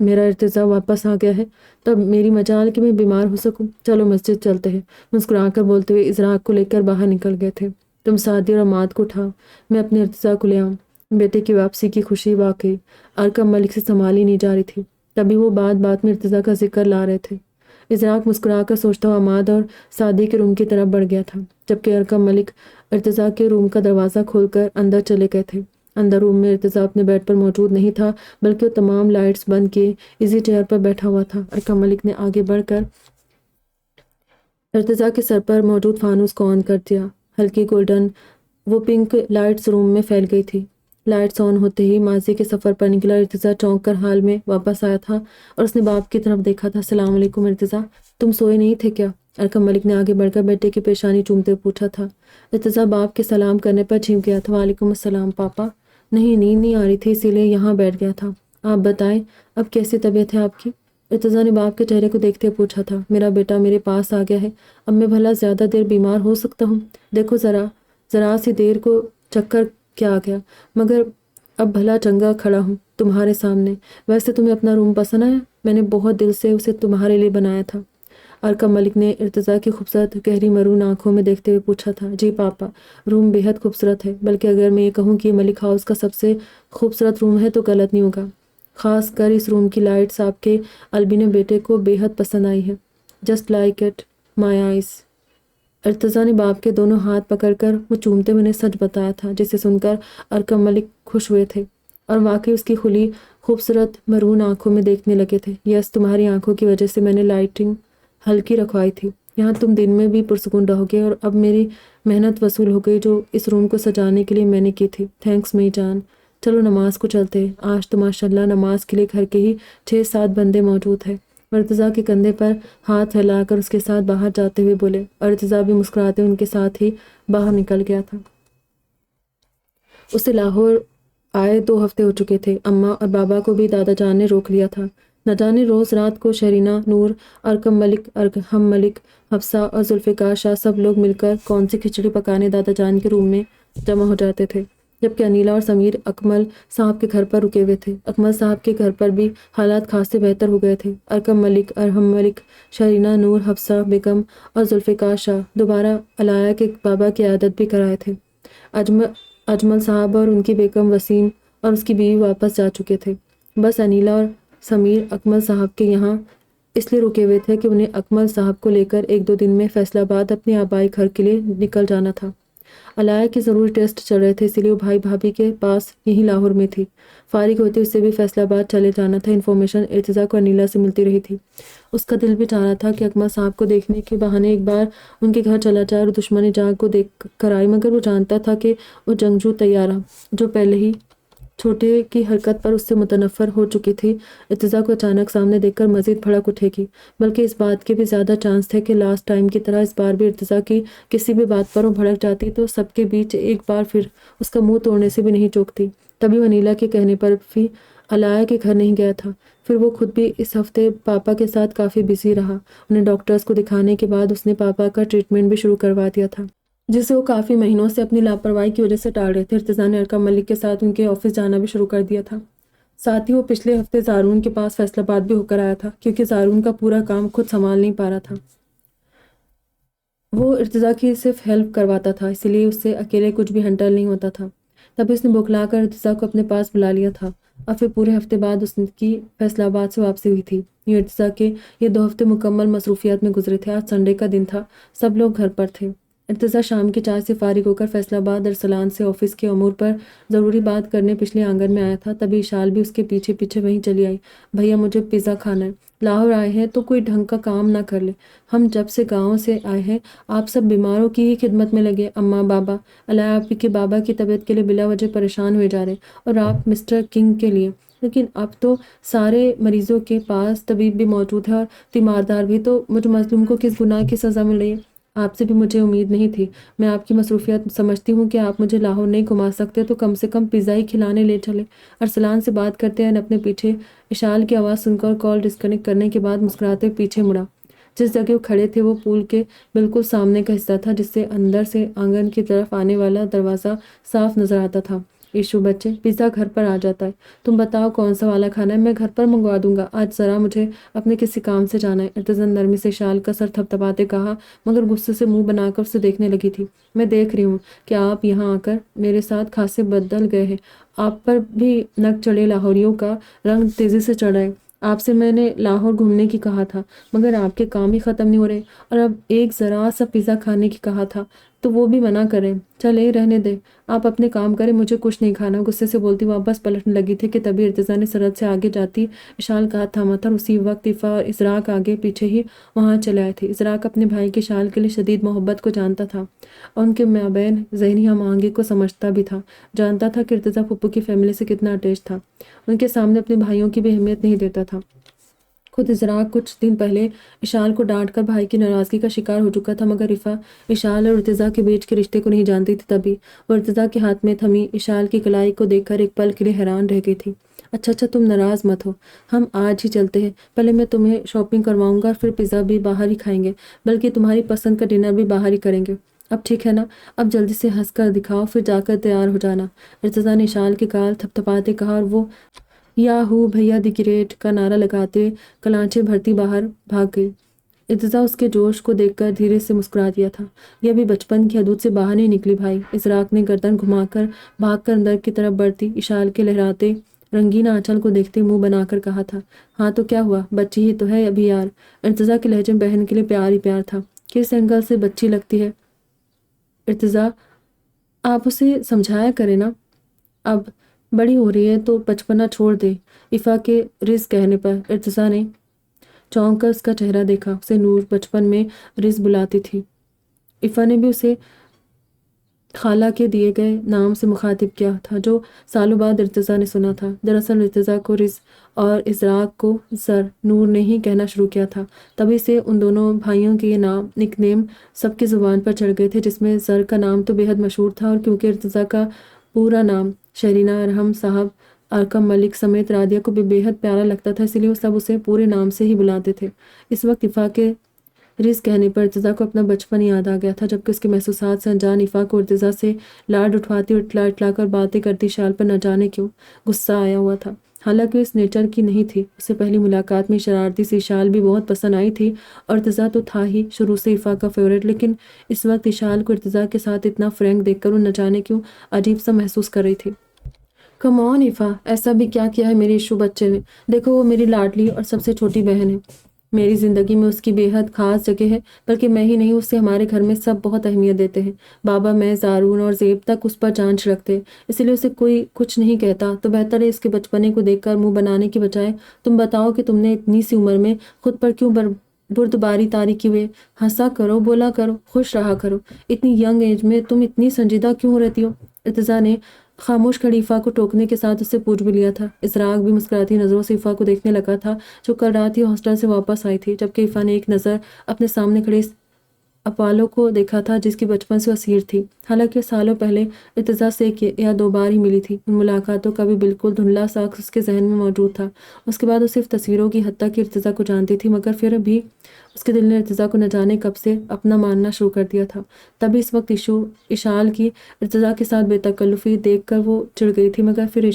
میرا ارتضیٰ واپس آ گیا ہے، تب میری مجال کہ میں بیمار ہو سکوں، چلو مسجد چلتے ہیں، مسکرا کر بولتے ہوئے ازراق کو لے کر باہر نکل گئے تھے۔ تم سعدی اور عماد کو اٹھاؤ، میں اپنے ارتضیٰ کو لے آؤں۔ بیٹے کی واپسی کی خوشی واقعی ارکم ملک سے سنبھالی نہیں جا رہی تھی۔ تبھی وہ بات بات میں ارتضیٰ کا ذکر لا رہے تھے۔ ازراق مسکرا کر سوچتا ہوا عماد اور سعدی کے روم کی طرف بڑھ گیا تھا جبکہ ارکم ملک ارتضیٰ کے روم کا دروازہ کھول کر اندر چلے گئے تھے۔ اندر روم میں ارتضیٰ اپنے بیڈ پر موجود نہیں تھا بلکہ وہ تمام لائٹس بند کیے ایزی چیئر پر بیٹھا ہوا تھا۔ ارکم ملک نے آگے بڑھ کر ارتضیٰ کے سر پر موجود فانوس کو آن کر دیا۔ ہلکی گولڈن وہ پنک لائٹس روم میں پھیل گئی تھی۔ لائٹس آن ہوتے ہی ماضی کے سفر پر نکلا ارتضیٰ چونک کر حال میں واپس آیا تھا اور اس نے باپ کی طرف دیکھا تھا۔ السلام علیکم ارتضیٰ، تم سوئے نہیں تھے کیا؟ ارکم ملک نے آگے بڑھ کر بیٹے کی پیشانی چومتے پوچھا تھا۔ ارتضیٰ باپ کے سلام کرنے پر جھنک گیا تھا۔ وعلیکم السلام پاپا، نہیں نیند نہیں آ رہی تھی اسی لیے یہاں بیٹھ گیا تھا۔ آپ بتائیں اب کیسی طبیعت ہے آپ کی؟ ارتضیٰ نے باپ کے چہرے کو دیکھتے پوچھا تھا۔ میرا بیٹا میرے پاس آ گیا ہے، اب میں بھلا زیادہ دیر بیمار ہو سکتا ہوں؟ دیکھو ذرا سی دیر کو چکر کیا گیا مگر اب بھلا چنگا کھڑا ہوں تمہارے سامنے۔ ویسے تمہیں اپنا روم پسند آیا؟ میں نے بہت دل سے اسے تمہارے لیے بنایا تھا۔ ارکم ملک نے ارتضیٰ کی خوبصورت گہری مرون آنکھوں میں دیکھتے ہوئے پوچھا تھا۔ جی پاپا، روم بے حد خوبصورت ہے، بلکہ اگر میں یہ کہوں کہ یہ ملک ہاؤس کا سب سے خوبصورت روم ہے تو غلط نہیں ہوگا۔ خاص کر اس روم کی لائٹس آپ کے البینو بیٹے کو بے حد پسند آئی ہے۔ Just like it my eyes. Irtiza نے باپ کے دونوں ہاتھ پکڑ کر وہ چومتے ہوئے سچ بتایا تھا جسے سن کر ارکم ملک خوش ہوئے تھے اور واقعی اس کی کھلی خوبصورت مرون آنکھوں میں دیکھنے لگے تھے۔ یس، تمہاری آنکھوں کی وجہ سے میں نے لائٹنگ ہلکی رکھوائی تھی، یہاں تم دن میں بھی پرسکون رہو گے اور اب میری محنت وصول ہو گئی جو اس روم کو سجانے کے لیے میں نے کی تھی۔ تھینکس میری جان، چلو نماز کو چلتے ہیں، آج تو ماشاءاللہ نماز کے لیے گھر کے ہی 6-7 بندے موجود ہیں۔ اور ارتضیٰ کے کندھے پر ہاتھ پھیلا کر اس کے ساتھ باہر جاتے ہوئے بولے، اور ارتضیٰ بھی مسکراتے ان کے ساتھ ہی باہر نکل گیا تھا۔ اسے لاہور آئے 2 ہفتے ہو چکے تھے۔ اماں اور بابا کو بھی دادا جان نے روک لیا تھا۔ نہ جانے روز رات کو شرینہ، نور، ارکم ملک، ارحم ملک، حفصہ اور ذوالفقار شاہ سب لوگ مل کر کون سی کھچڑی پکانے دادا جان کے روم میں جمع ہو جاتے تھے، جبکہ انیلا اور سمیر اکمل صاحب کے گھر پر رکے ہوئے تھے۔ اکمل صاحب کے گھر پر بھی حالات خاصے بہتر ہو گئے تھے۔ ارکم ملک، ارحم ملک، شرینہ، نور، حفصہ بیگم اور ذوالفقار شاہ دوبارہ علایا کے بابا کی عیادت بھی کرائے تھے۔ اجمل صاحب اور ان کی بیگم وسیم اور اس کی بیوی واپس جا چکے تھے۔ بس انیلا اور سمیر اکمل صاحب کے یہاں اس لیے رکے ہوئے تھے کہ انہیں اکمل صاحب کو لے کر 1-2 دن میں فیصل آباد اپنے آبائی گھر کے لیے نکل جانا تھا۔ علایا کے ضروری ٹیسٹ چل رہے تھے، اس لیے وہ بھائی بھابھی کے پاس یہیں لاہور میں تھی۔ فارغ ہوتی اس سے بھی فیصل آباد چلے جانا تھا۔ انفارمیشن ارتضیٰ کو انیلا سے ملتی رہی تھی۔ اس کا دل بھی چاہ رہا تھا کہ اکمل صاحب کو دیکھنے کے بہانے ایک بار ان کے گھر چلا جائے اور دشمن جان کو دیکھ کر آئے، مگر وہ جانتا تھا کہ وہ جنگجو طیارہ جو پہلے ہی چھوٹے کی حرکت پر اس سے متنفر ہو چکی تھی، ارتضیٰ کو اچانک سامنے دیکھ کر مزید بھڑک اٹھے گی۔ بلکہ اس بات کے بھی زیادہ چانس تھے کہ لاسٹ ٹائم کی طرح اس بار بھی ارتضیٰ کی کسی بھی بات پر وہ بھڑک جاتی تو سب کے بیچ ایک بار پھر اس کا منہ توڑنے سے بھی نہیں چوکتی۔ تبھی وہ انیلا کے کہنے پر بھی علایا کے گھر نہیں گیا تھا۔ پھر وہ خود بھی اس ہفتے پاپا کے ساتھ کافی بزی رہا۔ انہیں ڈاکٹرز کو دکھانے کے بعد اس نے پاپا کا ٹریٹمنٹ بھی شروع کروا دیا تھا، جسے وہ کافی مہینوں سے اپنی لاپرواہی کی وجہ سے ٹال رہے تھے۔ ارتضیٰ نے ارکم ملک کے ساتھ ان کے آفس جانا بھی شروع کر دیا تھا۔ ساتھ ہی وہ پچھلے ہفتے زارون کے پاس فیصل آباد بھی ہو کر آیا تھا، کیونکہ زارون کا پورا کام خود سنبھال نہیں پا رہا تھا۔ وہ ارتضیٰ کی صرف ہیلپ کرواتا تھا، اسی لیے اس سے اکیلے کچھ بھی ہینڈل نہیں ہوتا تھا۔ تبھی اس نے بوکھلا کر ارتضیٰ کو اپنے پاس بلا لیا تھا، اور پھر پورے ہفتے بعد اس کی فیصل آباد سے واپسی ہوئی تھی۔ یہ ارتضیٰ کے یہ 2 ہفتے مکمل مصروفیات میں گزرے تھے۔ آج سنڈے کا دن تھا، سب لوگ گھر پر تھے۔ ارتضیٰ شام کی چائے سے فارغ ہو کر فیصل آباد ارسلان سے آفس کے امور پر ضروری بات کرنے پچھلے آنگن میں آیا تھا۔ تبھی اشال بھی اس کے پیچھے پیچھے وہیں چلی آئی۔ بھیا مجھے پیزا کھانا ہے۔ لاہور آئے ہیں تو کوئی ڈھنگ کا کام نہ کر لے۔ ہم جب سے گاؤں سے آئے ہیں آپ سب بیماروں کی ہی خدمت میں لگے، اماں بابا، علایا آپی کے بابا کی طبیعت کے لیے بلا وجہ پریشان ہوئے جا رہے، اور آپ مسٹر کنگ کے لیے۔ لیکن اب تو سارے مریضوں کے پاس طبیب بھی موجود ہے اور تیماردار بھی، تو مجھ مظلوم کو کس گناہ کی سزا مل رہی ہے؟ آپ سے بھی مجھے امید نہیں تھی۔ میں آپ کی مصروفیات سمجھتی ہوں کہ آپ مجھے لاہور نہیں گھما سکتے تو کم سے کم پیزا ہی کھلانے لے چلے۔ ارسلان سے بات کرتے ہیں اپنے پیچھے اشال کی آواز سن کر کال ڈسکنیکٹ کرنے کے بعد مسکراتے پیچھے مڑا۔ جس جگہ وہ کھڑے تھے وہ پول کے بالکل سامنے کا حصہ تھا، جس سے اندر سے آنگن کی طرف آنے والا دروازہ صاف نظر آتا تھا۔ ایشو بچے، پیزا گھر پر آ جاتا ہے، تم بتاؤ کون سا والا کھانا ہے، میں گھر پر منگوا دوں گا، آج ذرا مجھے اپنے کسی کام سے جانا ہے۔ ارتضیٰ نرمی سے اشال کا سر تھپتھپاتے کہا، مگر غصے سے منہ بنا کر اسے دیکھنے لگی تھی۔ میں دیکھ رہی ہوں کہ آپ یہاں آ کر میرے ساتھ خاصے بدل گئے ہیں، آپ پر بھی نک چڑھے لاہوریوں کا رنگ تیزی سے چڑھا ہے۔ آپ سے میں نے لاہور گھومنے کی کہا تھا، مگر آپ کے کام ہی ختم نہیں ہو رہے، اور اب ایک ذرا سا پیزا کھانے کی کہا تھا تو وہ بھی منع کریں۔ چلے رہنے دے، آپ اپنے کام کریں، مجھے کچھ نہیں کھانا۔ غصے سے بولتی واپس پلٹنے لگی تھی کہ تبھی ارتضیٰ نے سرحد سے آگے جاتی اشال کا ہاتھ تھاما تھا، اور اسی وقت عفا اور ازراق آگے پیچھے ہی وہاں چلے آئے تھے۔ ازراق اپنے بھائی کے اشال کے لیے شدید محبت کو جانتا تھا اور ان کے مابین ذہنی ہم آہنگی کو سمجھتا بھی تھا، جانتا تھا کہ ارتضیٰ پھپھو کی فیملی سے کتنا اٹیچ تھا، ان کے سامنے اپنے بھائیوں کی بھی اہمیت نہیں دیتا تھا۔ خود ازراق کچھ دن پہلے اشال کو ڈانٹ کر بھائی کی ناراضگی کا شکار ہو چکا تھا، مگر عفا اشال اور ارتضیٰ کے بیچ کے رشتے کو نہیں جانتی تھی۔ تبھی وہ ارتضیٰ کے ہاتھ میں تھمی اشال کی کلائی کو دیکھ کر ایک پل کے لیے حیران رہ گئی تھی۔ اچھا تم ناراض مت ہو، ہم آج ہی چلتے ہیں، پہلے میں تمہیں شاپنگ کرواؤں گا، پھر پیزا بھی باہر ہی کھائیں گے، بلکہ تمہاری پسند کا ڈنر بھی باہر ہی کریں گے۔ اب ٹھیک ہے نا، اب جلدی سے ہنس کر دکھاؤ، پھر جا کر تیار ہو جانا، ارتضیٰ نے اشال کے گال تھپتھپاتے کہا، اور وہ یاہو بھیا دی گریٹ کا نعرہ لگاتے کلانچے بھرتی باہر بھاگ گئی۔ ارتضیٰ اس کے جوش کو دیکھ کر دھیرے سے مسکرا دیا تھا۔ یہ ابھی بچپن کی حدود سے باہر نہیں نکلی بھائی، ازراق نے گردن گھما کر بھاگ کر اندر کی طرف بڑھتی اشال کے لہراتے رنگین آنچل کو دیکھتے منہ بنا کر کہا تھا، ہاں تو کیا ہوا، بچی ہی تو ہے ابھی یار۔ ارتضیٰ کے لہجے میں بہن کے لیے پیار ہی پیار تھا۔ کس اینگل سے بچی لگتی ہے ارتضیٰ، آپ اسے سمجھایا کریں نا، اب بڑی ہو رہی ہے تو بچپنا چھوڑ دے۔ عفا کے رز کہنے پر ارتضیٰ نے چونک کر اس کا چہرہ دیکھا، اسے نور بچپن میں رز بلاتی تھی۔ عفا نے بھی اسے خالہ کے دیے گئے نام سے مخاطب کیا تھا جو سالوں بعد ارتضیٰ نے سنا تھا۔ دراصل ارتضیٰ کو رز اور ازراق کو زر نور نے ہی کہنا شروع کیا تھا۔ تبھی سے ان دونوں بھائیوں کے یہ نام نک نیم سب کی زبان پر چڑھ گئے تھے، جس میں زر کا نام تو بے حد مشہور تھا، اور کیونکہ ارتضیٰ کا پورا نام شرینہ ارحم صاحب ارکم ملک سمیت رادیہ کو بھی بے حد پیارا لگتا تھا، اسی لیے وہ سب اسے پورے نام سے ہی بلاتے تھے۔ اس وقت ایفا کے رز کہنے پر ارتضیٰ کو اپنا بچپن یاد آ گیا تھا، جبکہ اس کے محسوسات سے انجان ایفا کو ارتضیٰ سے لاڈ اٹھواتی اور اٹلا اٹلا کر باتیں کرتی شال پر نہ جانے کیوں غصہ آیا ہوا تھا۔ حالانکہ اس نیچر کی نہیں تھی، اسے پہلی ملاقات میں شرارتی سی اشال بھی بہت پسند آئی تھی، اور ارتضیٰ تو تھا ہی شروع سے ایفا کا فیورٹ، لیکن اس وقت اشال کو ارتضیٰ کے ساتھ اتنا فرینک دیکھ کر وہ نہ جانے کیوں عجیب سا محسوس کر رہی تھی۔ کم آن ایفا، ایسا بھی کیا کیا ہے میری ایشو بچے نے؟ دیکھو، وہ میری لاڈلی اور سب سے چھوٹی بہن ہے، میری زندگی میں اس کی بے حد خاص جگہ ہے، بلکہ میں ہی نہیں، اسے ہمارے گھر میں سب بہت اہمیت دیتے ہیں۔ بابا، میں، زارون اور زیب تک اس پر جان چھڑکتے، اسی لیے اسے کوئی کچھ نہیں کہتا۔ تو بہتر ہے اس کے بچپنے کو دیکھ کر منہ بنانے کی بجائے تم بتاؤ کہ تم نے اتنی سی عمر میں خود پر کیوں بردباری طاری کی ہوئے؟ ہنسا کرو، بولا کرو، خوش رہا کرو، اتنی ینگ ایج میں تم اتنی سنجیدہ کیوں ہو رہتی ہو؟ ارتضیٰ نے خاموش کھڑی ایفا کو ٹوکنے کے ساتھ اس سے پوچھ بھی لیا تھا۔ ازراق بھی مسکراتی نظروں سے ایفا کو دیکھنے لگا تھا، جو کل رات ہی ہاسٹل سے واپس آئی تھی، جبکہ ایفا نے ایک نظر اپنے سامنے کھڑے اپالو کو دیکھا تھا، جس کی بچپن سے اسیر تھی۔ حالانکہ سالوں پہلے ارتضیٰ سے ایک یا دو بار ہی ملی تھی، ان ملاقاتوں کا بھی بالکل دھندلا سا عکس اس کے ذہن میں موجود تھا۔ اس کے بعد وہ صرف تصویروں کی حد تک ارتضیٰ کو جانتی تھی، مگر پھر بھی اس کے دل نے ارتضیٰ کو نہ جانے کب سے اپنا ماننا شروع کر دیا تھا۔ تبھی اس وقت اشال کی ارتضیٰ کے ساتھ بے تکلفی دیکھ کر وہ چڑ گئی تھی، مگر پھر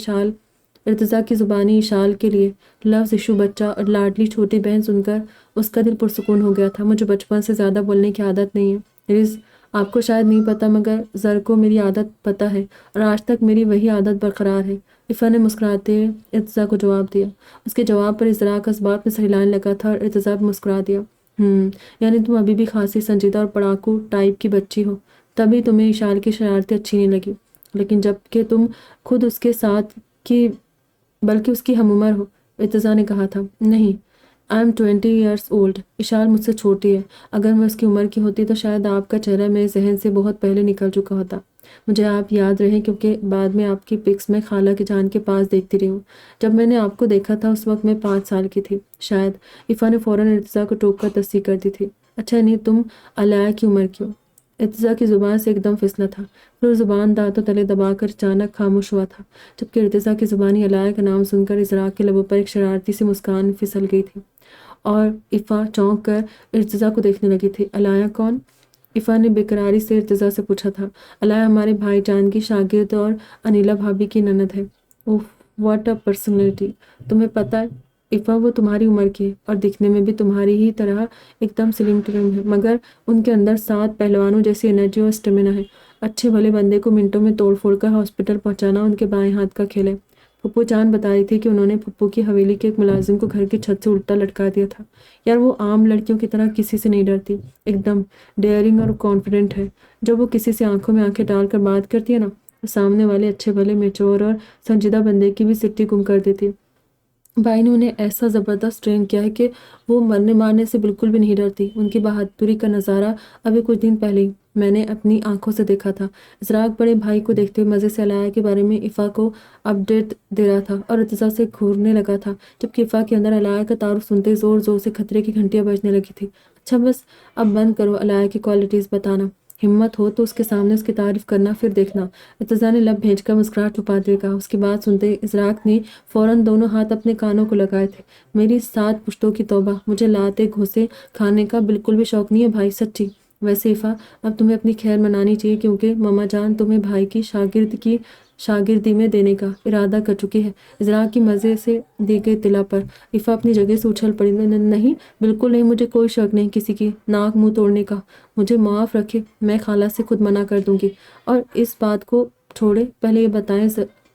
ارتضیٰ کی زبانی اشال کے لیے لفظ ایشو بچہ اور لاڈلی چھوٹی بہن سن کر اس کا دل پرسکون ہو گیا تھا۔ مجھے بچپن سے زیادہ بولنے کی عادت نہیں ہے رز، آپ کو شاید نہیں پتہ، مگر زر کو میری عادت پتہ ہے، اور آج تک میری وہی عادت برقرار ہے، ایفا نے مسکراتے ہوئے ارتضیٰ کو جواب دیا۔ اس کے جواب پر ازراق اسباب میں سہلانے لگا تھا، اور ارتضیٰ بھی مسکرا دیا۔ یعنی تم ابھی بھی خاصی سنجیدہ اور پڑھاکو ٹائپ کی بچی ہو، تبھی تمہیں اشال کی شرارتیں اچھی نہیں لگی، لیکن جب کہ تم خود اس کے ساتھ کی بلکہ اس کی ہم عمر ہو، ارتضیٰ نے کہا تھا۔ نہیں، آئی ایم 20 years old، اشال مجھ سے چھوٹی ہے، اگر میں اس کی عمر کی ہوتی تو شاید آپ کا چہرہ میرے ذہن سے بہت پہلے نکل چکا ہوتا، مجھے آپ یاد رہے، کیونکہ بعد میں آپ کی پکس میں خالہ کی جان کے پاس دیکھتی رہی ہوں۔ جب میں نے آپ کو دیکھا تھا اس وقت میں 5 سال کی تھی شاید۔ ایفا نے فوراً ارتضیٰ کو ٹوک کر تصدیق کر دی تھی۔ اچھا، نہیں، تم علیہ کی عمر کی ہو؟ ارتضیٰ کی زبان سے ایک دم فسلا تھا، پھر وہ زبان دانتوں تلے دبا کر اچانک خاموش ہوا تھا، جبکہ ارتضیٰ کی زبانی علیہ کا نام سن کر ازراق کے لبوں پر ایک شرارتی سی مسکان پھسل گئی تھی، اور ایفا چونک کر ارتضیٰ کو دیکھنے لگی تھی۔ علیہ کون؟ ایفا نے بےقراری سے ارتضیٰ سے پوچھا تھا۔ علیہ ہمارے بھائی جان کی شاگرد اور انیلا بھابھی کی نند ہے۔ اوف، واٹ اے پرسنالٹی! تمہیں پتہ ہے ایفا، وہ تمہاری عمر کی ہے اور دکھنے میں بھی تمہاری ہی طرح ایک دم سلم ٹرم ہے، مگر ان کے اندر 7 پہلوانوں جیسی انرجی اور اسٹیمنا ہے۔ اچھے بھلے بندے کو منٹوں میں توڑ پھوڑ کر ہاسپٹل پہنچانا ان کے بائیں ہاتھ کا کھیل ہے۔ پھپھو جان بتا رہی تھی کہ انہوں نے پھپھو کی حویلی کے ایک ملازم کو گھر کی چھت سے الٹا لٹکا دیا تھا۔ یار، وہ عام لڑکیوں کی طرح کسی سے نہیں ڈرتی، ایک دم ڈیئرنگ اور کانفیڈنٹ ہے۔ جب وہ کسی سے آنکھوں میں آنکھیں ڈال کر بات کرتی ہے نا، تو سامنے والے اچھے بھلے میچور اور سنجیدہ بندے کی بھی سٹی گم کر دیتی ہے۔ بھائی نے انہیں ایسا زبردست ٹرین کیا ہے کہ وہ مرنے مارنے سے بالکل بھی نہیں ڈرتی۔ ان کی بہادری کا نظارہ ابھی کچھ دن پہلے ہی میں نے اپنی آنکھوں سے دیکھا تھا۔ ازراق بڑے بھائی کو دیکھتے ہوئے مزے سے علیہ کے بارے میں ایفا کو اپڈیٹ دے رہا تھا، اور ارتضیٰ سے گھورنے لگا تھا، جبکہ ایفا کے اندر علیہ کا تعارف سنتے زور زور سے خطرے کی گھنٹیاں بجنے لگی تھی۔ اچھا، بس اب بند کرو علیہ کی کوالٹیز بتانا، ہمت ہو تو اس کے سامنے اس کی تعریف کرنا، پھر دیکھنا۔ ارتضیٰ نے لب بھیج کر مسکراہٹ چھپا دے کہا۔ اس کی بات سنتے ازراق نے فوراً دونوں ہاتھ اپنے کانوں کو لگائے تھے۔ میری 7 پشتوں کی توبہ، مجھے لاتے گھوسے کھانے کا بالکل بھی شوق نہیں ہے بھائی، سچی۔ ویسے ایفا، اب تمہیں اپنی خیر منانی چاہیے، کیونکہ ماما جان تمہیں بھائی کی شاگردی میں دینے کا ارادہ کر چکی ہے۔ ازراق کی مزے سے دی گئی اطلاع پر ایفا اپنی جگہ سے اچھل پڑی۔ نہیں، بالکل نہیں، مجھے کوئی شوق نہیں کسی کی ناک منہ توڑنے کا، مجھے معاف رکھے، میں خالہ سے خود منع کر دوں گی۔ اور اس بات کو چھوڑے، پہلے یہ بتائیں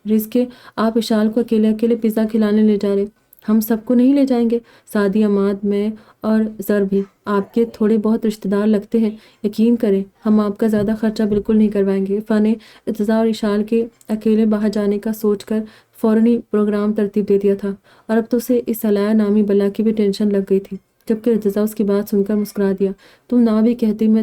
رز کہ آپ اشال کو اکیلے اکیلے پیزا کھلانے لے جا رہے؟ ہم سب کو نہیں لے جائیں گے، سعدی، عماد، میں اور زر بھی آپ کے تھوڑے بہت رشتہ دار لگتے ہیں، یقین کریں ہم آپ کا زیادہ خرچہ بالکل نہیں کروائیں گے۔ ایفا نے ارتضیٰ اور اشال کے اکیلے باہر جانے کا سوچ کر فوراً ہی پروگرام ترتیب دے دیا تھا، اور اب تو اسے اس علیہ نامی بلا کی بھی ٹینشن لگ گئی تھی، جبکہ ارتضیٰ اس کی بات سن کر مسکرا دیا۔ تم نہ بھی کہتی، میں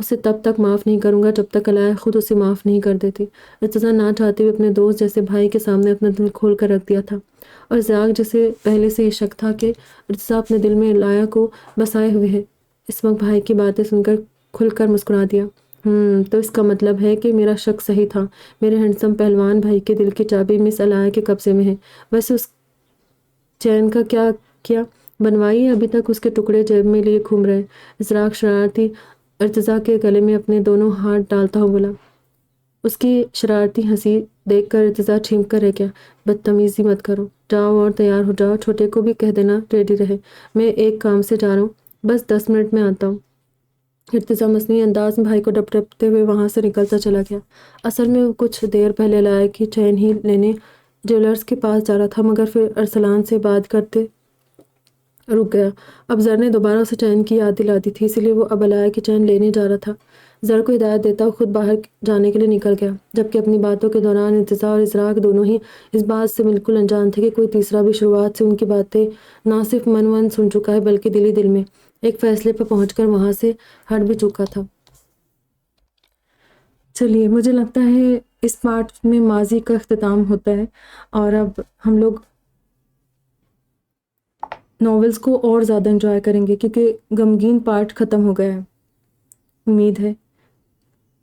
اسے تب تک معاف نہیں کروں گا جب تک علاء خود اسے معاف نہیں کر دیتی۔ ارتضیٰ نہ چاہتے ہوئے اپنے دوست جیسے بھائی کے سامنے اپنا دل کھول کر رکھ دیا تھا، اور ازراق جسے پہلے سے یہ شک تھا کہ ارتضیٰ اپنے دل میں علاء کو بسائے ہوئے ہے، اس وقت بھائی کی باتیں سن کر کھل کر مسکرا دیا۔ تو اس کا مطلب ہے کہ میرا شک صحیح تھا، میرے ہینڈسم پہلوان بھائی کے دل کی چابی مس علاء کے قبضے میں ہے۔ ویسے اس چین کا کیا کیا بنوائی ہے؟ ابھی تک اس کے ٹکڑے جیب میں لیے گھوم رہے۔ ازراق شرارتی ارتضیٰ کے گلے میں اپنے دونوں ہاتھ ڈالتا ہوا بولا۔ اس کی شرارتی ہنسی دیکھ کر ارتضیٰ چھینک کر رہ گیا۔ بدتمیزی مت کرو، جاؤ اور تیار ہو جاؤ، چھوٹے کو بھی کہہ دینا ریڈی رہے، میں ایک کام سے جا رہا ہوں، بس 10 منٹ میں آتا ہوں۔ ارتضیٰ مصنوعی انداز میں بھائی کو ڈپٹتے ہوئے وہاں سے نکلتا چلا گیا۔ اصل میں وہ کچھ دیر پہلے علاء کی چین ہی لینے جیولرز کے پاس جا رہا تھا، مگر پھر ارسلان سے بات کرتے رک گیا۔ اب زر نے دوبارہ اسے چین کی یاد دلا دی تھی، اس لیے وہ اب علاء کی چین لینے جا رہا تھا۔ زر کو ہدایت دیتا وہ خود باہر جانے کے لیے نکل گیا، جبکہ اپنی باتوں کے دوران ارتضیٰ اور ازراق دونوں ہی اس بات سے بالکل انجان تھے کہ کوئی تیسرا بھی شروعات سے ان کی باتیں نہ صرف من سن چکا ہے بلکہ دل ہی دل میں ایک فیصلے پر پہنچ کر وہاں سے ہٹ بھی چکا تھا۔ چلیے، مجھے لگتا ہے اس پارٹ میں ماضی کا اختتام ہوتا ہے، اور اب ہم لوگ ناولز کو اور زیادہ انجوائے کریں گے کیونکہ غمگین پارٹ ختم ہو گیا ہے۔ امید ہے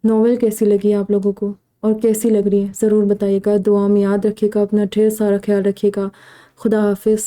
ناول کیسی لگی آپ لوگوں کو اور کیسی لگ رہی ہے ضرور بتائیے گا، دعا میں یاد رکھیے گا، اپنا ڈھیر سارا خیال رکھیے گا۔ خدا حافظ۔